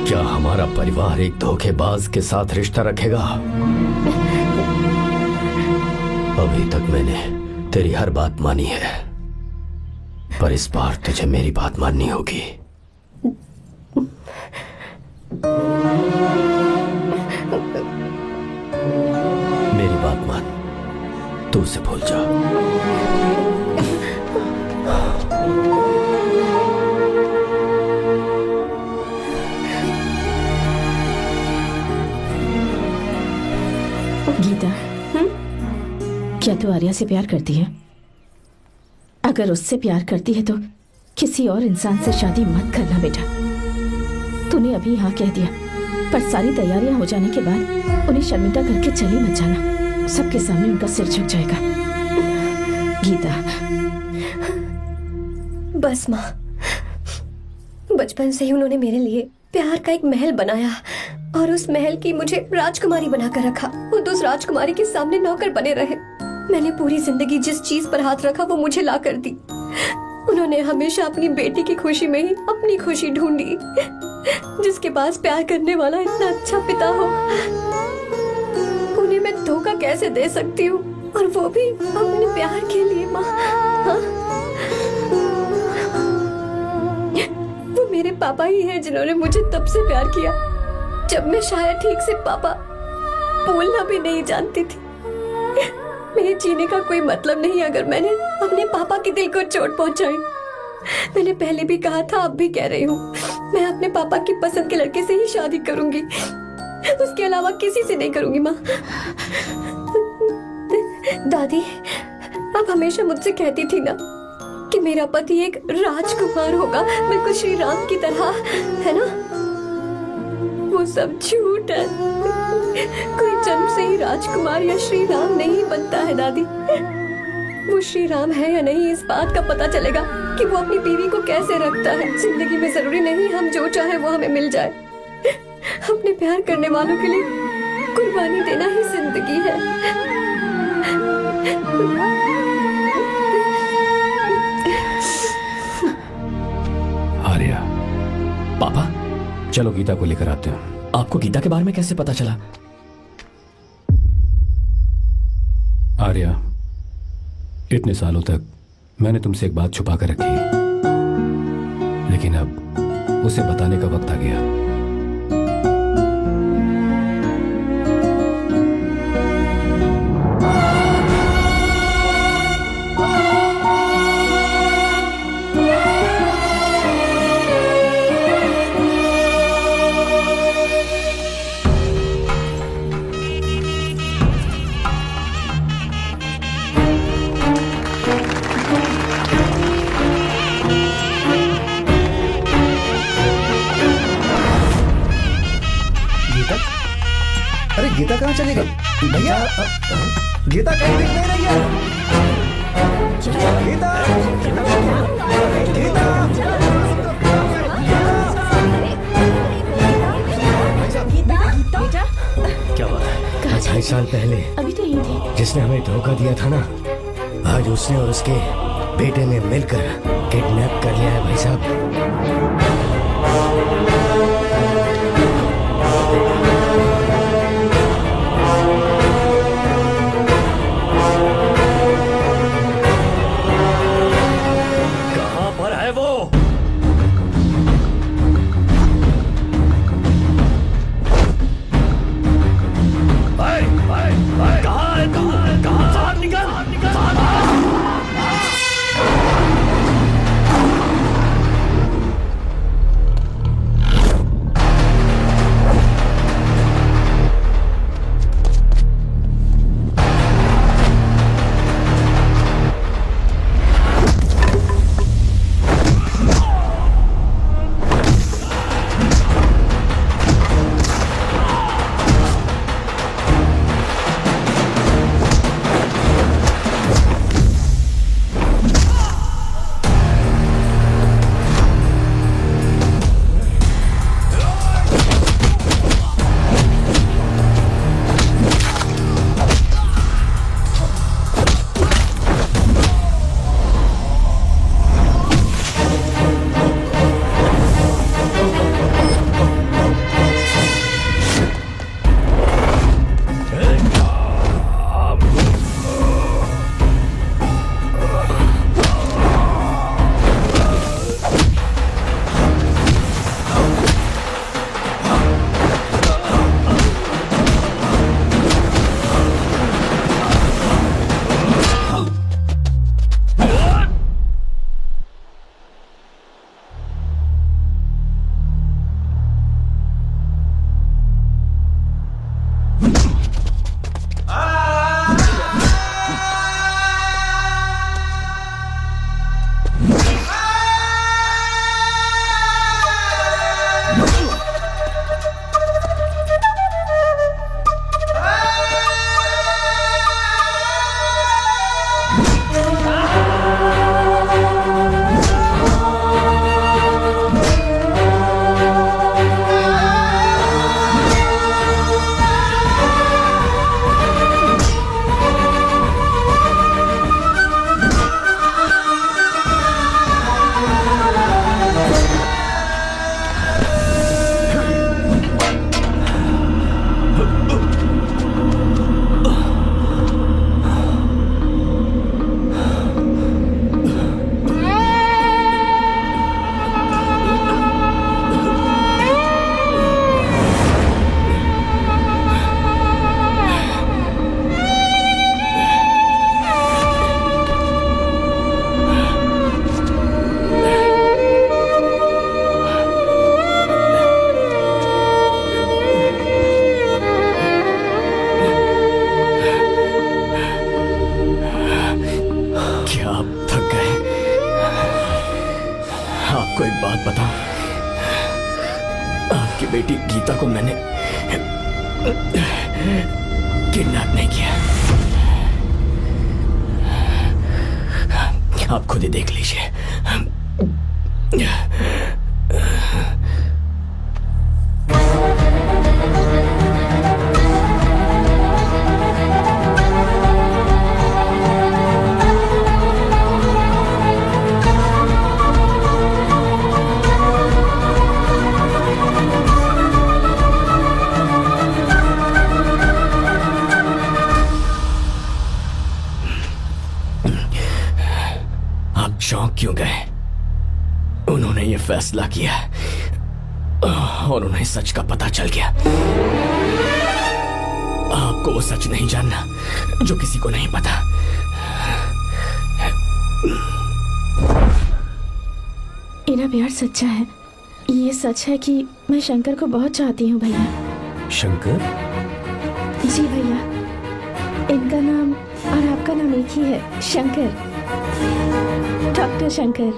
[SPEAKER 7] क्या हमारा परिवार एक धोखेबाज के साथ रिश्ता रखेगा? अभी तक मैंने तेरी हर बात मानी है, पर इस बार तुझे मेरी बात माननी होगी। मेरी बात मान, तू उसे भूल जा।
[SPEAKER 1] गीता, क्या तू आर्या से प्यार करती है? अगर उससे प्यार करती है तो किसी और इंसान से शादी मत करना बेटा। तूने अभी हाँ कह दिया, पर सारी तैयारियां हो जाने के बाद उन्हें शर्मिंदा करके चली मत जाना। सबके सामने उनका सिर झुक जाएगा। गीता।
[SPEAKER 2] बस माँ, बचपन से ही उन्होंने मेरे लिए प्यार का एक महल बनाया और उस महल की मुझे राजकुमारी बनाकर रखा। वो तो उस राजकुमारी के सामने नौकर बने रहे। मैंने पूरी जिंदगी जिस चीज पर हाथ रखा वो मुझे ला कर दी। उन्होंने हमेशा अपनी बेटी की खुशी में ही अपनी खुशी ढूंढी। जिसके पास प्यार करने वाला इतना अच्छा पिता हो, उन्हें मैं धोखा कैसे दे सकती हूँ? और वो भी अपने प्यार के लिए माँ। हाँ? वो मेरे पापा ही हैं जिन्होंने मुझे तब से प्यार किया जब मैं शायद ठीक से पापा बोलना भी नहीं जानती थी। मेरे जीने का कोई मतलब नहीं अगर मैंने अपने पापा के दिल को चोट पहुंचाई। मैंने पहले भी कहा था, अब भी कह रही हूँ, मैं अपने पापा की पसंद के लड़के से ही शादी करूंगी, उसके अलावा किसी से नहीं करूंगी। माँ, दादी आप हमेशा मुझसे कहती थी ना कि मेरा पति एक राजकुमार होगा, बिल्कुल श्री राम की तरह, है ना? वो सब झूठ है। कोई जन्म से ही राजकुमार या श्री राम नहीं बनता है दादी। वो श्री राम है या नहीं, इस बात का पता चलेगा कि वो अपनी बीवी को कैसे रखता है। जिंदगी में जरूरी नहीं हम जो चाहे वो हमें मिल जाए। अपने प्यार करने वालों के लिए कुर्बानी देना ही जिंदगी है।
[SPEAKER 6] आर्या,
[SPEAKER 3] पापा,
[SPEAKER 6] चलो गीता को लेकर आते हैं।
[SPEAKER 3] आपको गीता के बारे में कैसे पता चला?
[SPEAKER 6] आर्या, इतने सालों तक मैंने तुमसे एक बात छुपा कर रखी, लेकिन अब उसे बताने का वक्त आ गया।
[SPEAKER 12] गीता कहाँ चली गई? भैया, गीता कहीं दिख नहीं रही है। गीता,
[SPEAKER 1] बेटा,
[SPEAKER 9] क्या बात है? 2.5 साल पहले
[SPEAKER 1] अभी तो यही थी।
[SPEAKER 9] जिसने हमें धोखा दिया था ना, आज उसने और उसके बेटे ने मिलकर किडनैप कर लिया है भाई साहब।
[SPEAKER 3] गीता को मैंने किडनैप नहीं किया। आप खुद ही देख लीजिए। चौंक क्यों गए? उन्होंने ये फैसला किया और उन्हें सच का पता चल गया। आपको वो सच नहीं जानना जो किसी को नहीं पता।
[SPEAKER 1] मेरा प्यार सच्चा है। ये सच है कि मैं शंकर को बहुत चाहती हूँ भैया।
[SPEAKER 6] शंकर?
[SPEAKER 1] जी भैया, इनका नाम और आपका नाम एक ही है, शंकर, डॉक्टर शंकर।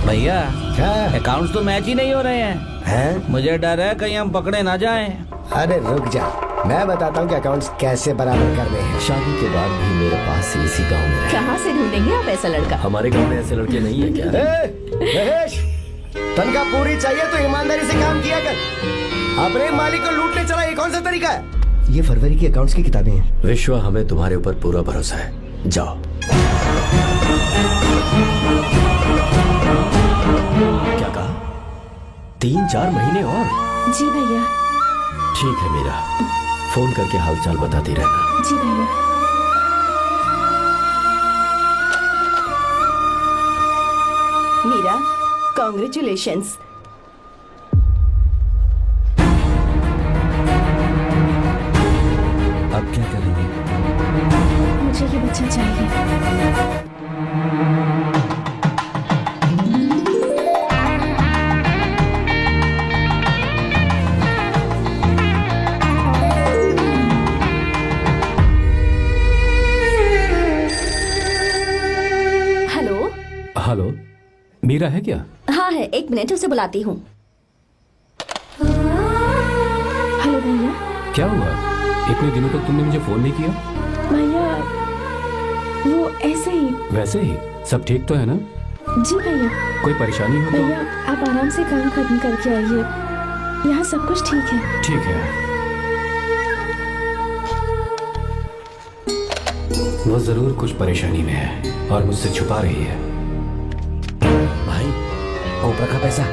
[SPEAKER 10] भैया
[SPEAKER 9] क्या?
[SPEAKER 10] अकाउंट्स तो मैच ही नहीं हो रहे हैं। मुझे डर है कहीं हम पकड़े ना जाएं।
[SPEAKER 9] अरे रुक जा, मैं बताता हूँ कि अकाउंट्स कैसे बराबर करने हैं।
[SPEAKER 7] शादी के बाद भी मेरे पास इसी गांव में रहे।
[SPEAKER 1] कहाँ से ढूंढेंगे आप ऐसा लड़का?
[SPEAKER 7] हमारे गांव में ऐसे लड़के नहीं है क्या?
[SPEAKER 9] महेश, तनख्वाह पूरी चाहिए तो ईमानदारी से काम किया कर। अपने मालिक को लूटने चला, ये कौन सा तरीका है? ये फरवरी की अकाउंट्स की किताबें हैं।
[SPEAKER 7] विश्व, हमें तुम्हारे ऊपर पूरा भरोसा है। जाओ। क्या कहा? 3-4 महीने और?
[SPEAKER 1] जी भैया।
[SPEAKER 7] ठीक है मीरा, फोन करके हालचाल बताती रहना।
[SPEAKER 1] जी भैया।
[SPEAKER 11] मीरा, कॉन्ग्रेचुलेशंस।
[SPEAKER 10] अब क्या करेंगे?
[SPEAKER 1] मुझे ये बच्चा चाहिए।
[SPEAKER 5] हेलो।
[SPEAKER 6] हेलो, मीरा है क्या?
[SPEAKER 5] हाँ है, 1 मिनट उसे बुलाती हूँ।
[SPEAKER 1] हेलो भैया।
[SPEAKER 6] क्या हुआ? इतने दिनों तक तुमने मुझे फोन नहीं किया?
[SPEAKER 1] भैया वो ऐसे ही।
[SPEAKER 6] वैसे ही सब ठीक तो है ना?
[SPEAKER 1] जी भैया।
[SPEAKER 6] कोई परेशानी हो
[SPEAKER 1] भैया आप आराम से काम खत्म करके आइए, यहाँ सब कुछ ठीक है।
[SPEAKER 6] ठीक है। वो जरूर कुछ परेशानी में है और मुझसे छुपा रही है।
[SPEAKER 3] भाई, ओपरा का पैसा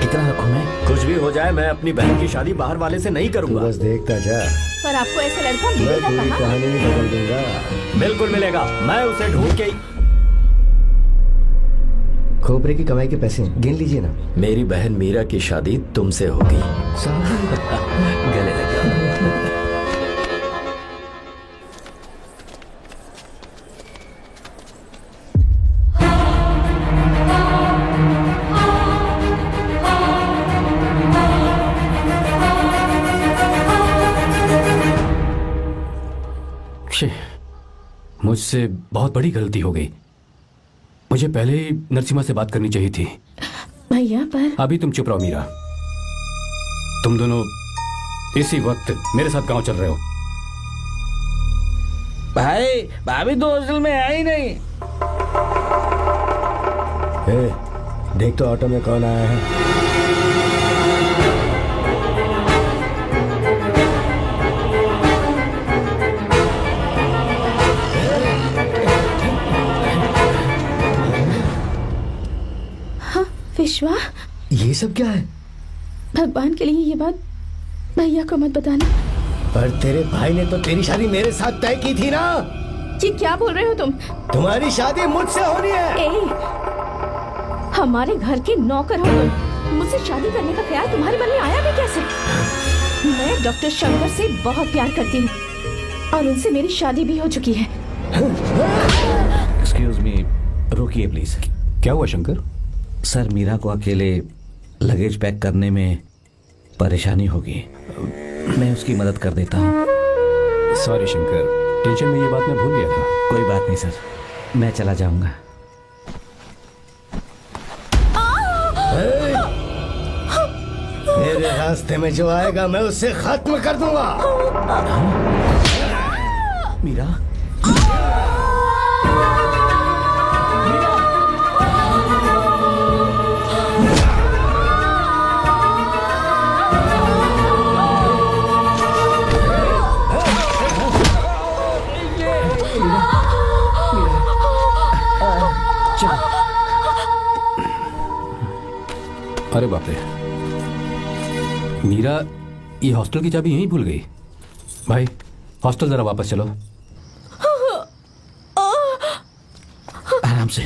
[SPEAKER 3] कितना रखूं मैं? कुछ भी हो जाए, मैं अपनी बहन की शादी बाहर वाले से नहीं करूंगा।
[SPEAKER 9] बस देखता जा,
[SPEAKER 1] पर आपको ऐसा लड़का
[SPEAKER 9] मैं
[SPEAKER 1] मिलेगा
[SPEAKER 9] पूरी
[SPEAKER 1] कहाँ?
[SPEAKER 9] कहानी ही बदल दूंगा।
[SPEAKER 3] बिल्कुल मिलेगा, मैं उसे ढूंढ के ही।
[SPEAKER 9] खोपरे की कमाई के पैसे गिन लीजिए ना।
[SPEAKER 7] मेरी बहन मीरा की शादी तुमसे होगी। गले लग जाओ।
[SPEAKER 6] मुझसे बहुत बड़ी गलती हो गई। मुझे पहले ही नरसिम्हा से बात करनी चाहिए थी।
[SPEAKER 1] भैया पर
[SPEAKER 6] अभी तुम चुप रहो मीरा। तुम दोनों इसी वक्त मेरे साथ गांव चल रहे हो।
[SPEAKER 10] भाई भाभी तो हॉस्टल में है ही नहीं।
[SPEAKER 9] देख तो ऑटो में कौन आया है।
[SPEAKER 1] विश्वा,
[SPEAKER 9] ये सब क्या है?
[SPEAKER 1] भगवान के लिए ये बात भैया को मत बताना।
[SPEAKER 9] पर तेरे भाई ने तो तेरी शादी मेरे साथ तय की थी ना।
[SPEAKER 1] ये क्या बोल रहे हो तुम?
[SPEAKER 9] तुम्हारी शादी मुझसे होनी है।
[SPEAKER 1] हमारे घर के नौकर हो तुम, मुझसे शादी करने का ख्याल तुम्हारे मन में आया भी कैसे? मैं डॉक्टर शंकर से बहुत प्यार करती हूँ और उनसे मेरी शादी भी हो चुकी है।
[SPEAKER 10] एक्सक्यूज मी, रुकिए प्लीज।
[SPEAKER 6] क्या हुआ शंकर?
[SPEAKER 10] सर, मीरा को अकेले लगेज पैक करने में परेशानी होगी, मैं उसकी मदद कर देता हूँ।
[SPEAKER 6] सॉरी शंकर, टेंशन में ये बात मैं भूल गया था।
[SPEAKER 10] कोई बात नहीं सर, मैं चला जाऊंगा।
[SPEAKER 9] मेरे रास्ते में जो आएगा मैं उसे खत्म कर दूंगा।
[SPEAKER 4] मीरा,
[SPEAKER 6] अरे बाप रे, मीरा ये हॉस्टल की चाबी यहीं भूल गई। भाई हॉस्टल जरा वापस चलो।
[SPEAKER 10] आराम से।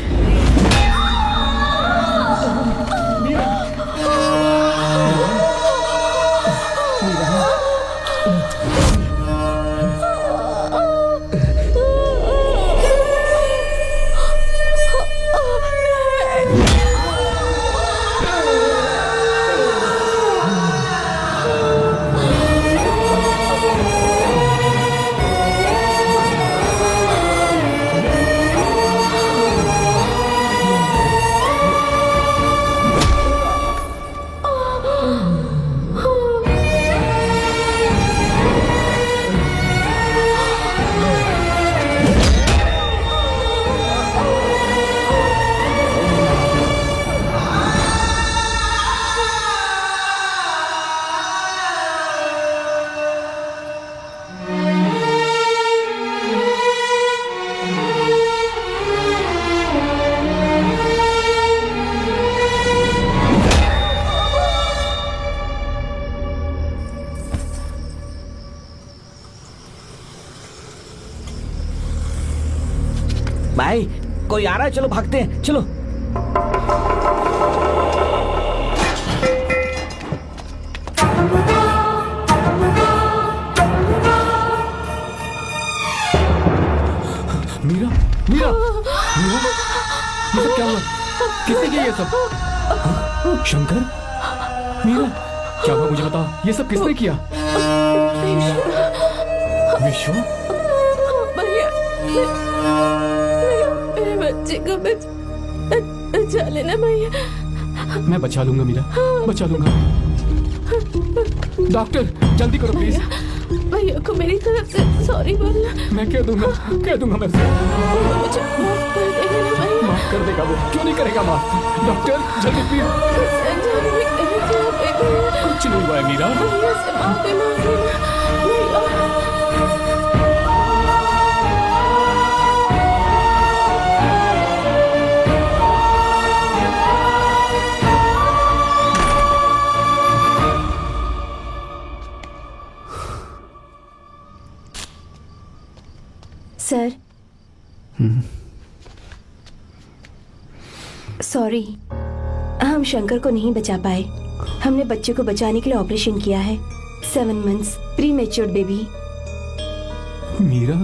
[SPEAKER 10] भाई कोई आ रहा है, चलो भागते हैं, चलो।
[SPEAKER 6] मीरा, मीरा, मीरा, ये सब क्या हुआ? किसने किया ये सब? हाँ? शंकर, मीरा, क्या हुआ मुझे बता, ये सब किसने किया? विश्व,
[SPEAKER 1] मेरे बच्चे को बचा लेना भैया।
[SPEAKER 6] मैं बचा लूंगा मीरा, बचा लूंगा। डॉक्टर जल्दी करो प्लीज।
[SPEAKER 1] भैया को मेरी तरफ से सॉरी बोलना।
[SPEAKER 6] मैं कह दूंगा मैं।
[SPEAKER 1] मुझे माफ कर देगा ना भैया।
[SPEAKER 6] माफ कर देगा वो, क्यों नहीं करेगा माफ? डॉक्टर जल्दी प्लीज। कुछ नहीं हुआ है मीरा।
[SPEAKER 1] भैया से माफी मांगना भैया।
[SPEAKER 2] सर, सॉरी, हम शंकर को नहीं बचा पाए। हमने बच्चे को बचाने के लिए ऑपरेशन किया है। 7 months pre matured baby.
[SPEAKER 6] Meera,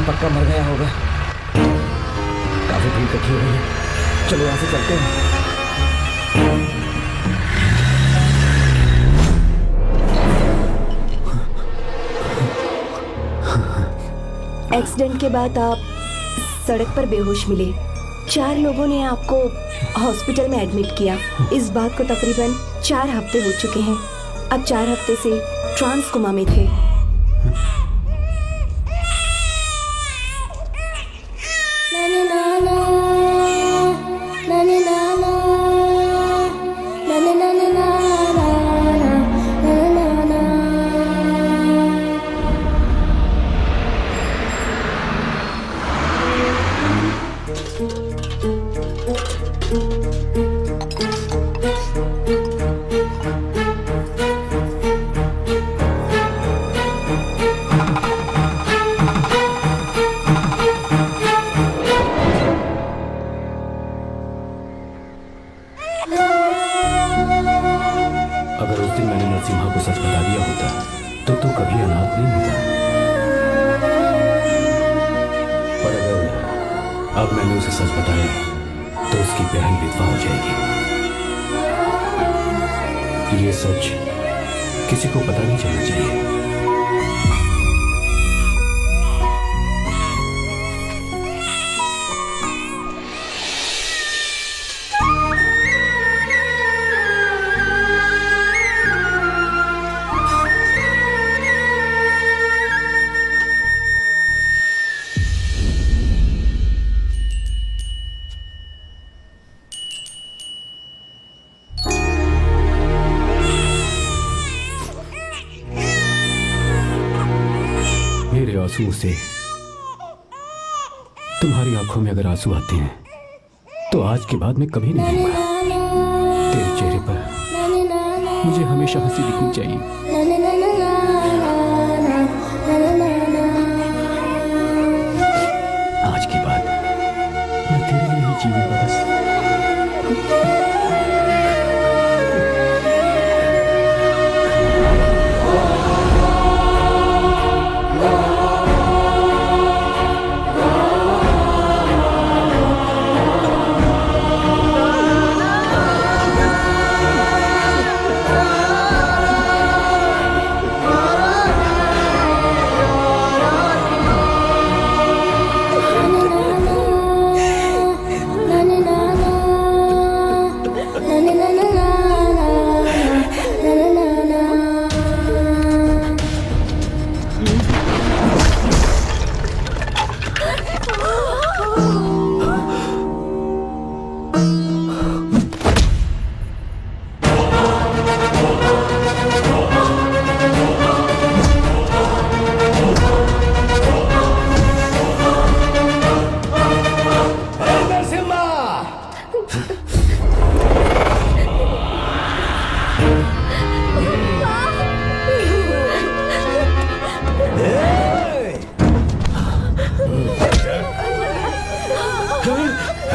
[SPEAKER 10] पक्का मर गया होगा। काफी भीड़ इकट्ठी हो गई है, चलो यहाँ से चलते हैं।
[SPEAKER 2] एक्सीडेंट के बाद आप सड़क पर बेहोश मिले। 4 लोगों ने आपको हॉस्पिटल में एडमिट किया। इस बात को तकरीबन 4 हफ्ते हो चुके हैं। अब 4 हफ्ते से ट्रांस कोमा में थे।
[SPEAKER 6] कभी अनाथ नहीं होता। पर अगर अब मैंने उसे सच बताया तो उसकी बहन विधवा हो जाएगी। ये सच किसी को पता नहीं चलना चाहिए। मेरे आंसुओं से तुम्हारी आंखों में अगर आंसू आते हैं तो आज के बाद मैं कभी नहीं रोऊंगा। तेरे चेहरे पर मुझे हमेशा हंसी दिखनी चाहिए। आज के बाद मैं तेरे लिए ही जीऊंगा बस।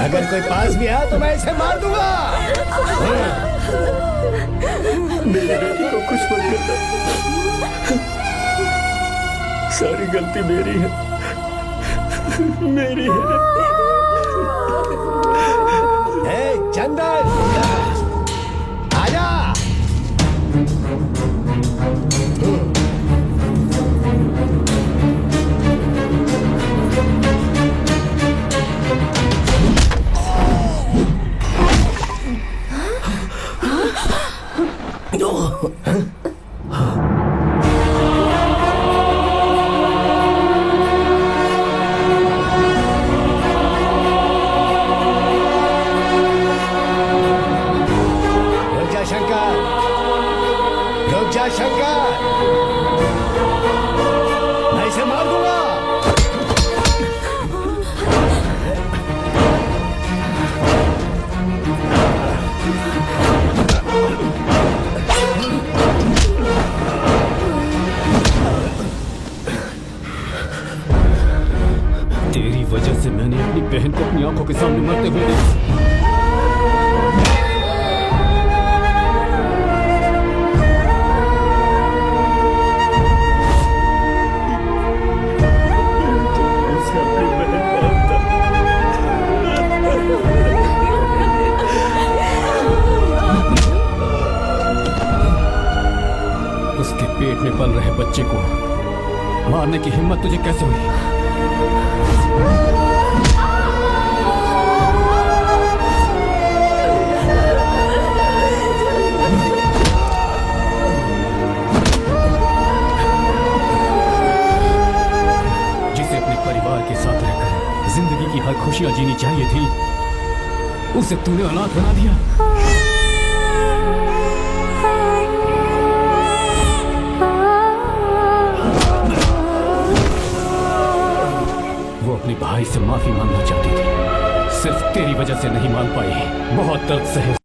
[SPEAKER 4] अगर कोई पास भी आया तो मैं इसे मार दूंगा।
[SPEAKER 3] मेरी बेटी को कुछ मत करना। सारी गलती मेरी है, मेरी है।
[SPEAKER 4] चंदन आजा। रुक जा शंकर, मैं इसे मार दूंगा।
[SPEAKER 6] तेरी वजह से मैंने अपनी बहन को अपनी आंखों के सामने मरते हुए देखा। उसके पेट में पल रहे बच्चे को मारने की हिम्मत तुझे कैसे हुई? जिसे अपने परिवार के साथ रहकर जिंदगी की हर खुशियां जीनी चाहिए थी, उसे तूने अनाथ बना दिया। वो अपने भाई से माफी मांगना चाहती थी, सिर्फ तेरी वजह से नहीं मान पाई। बहुत दर्द सहे।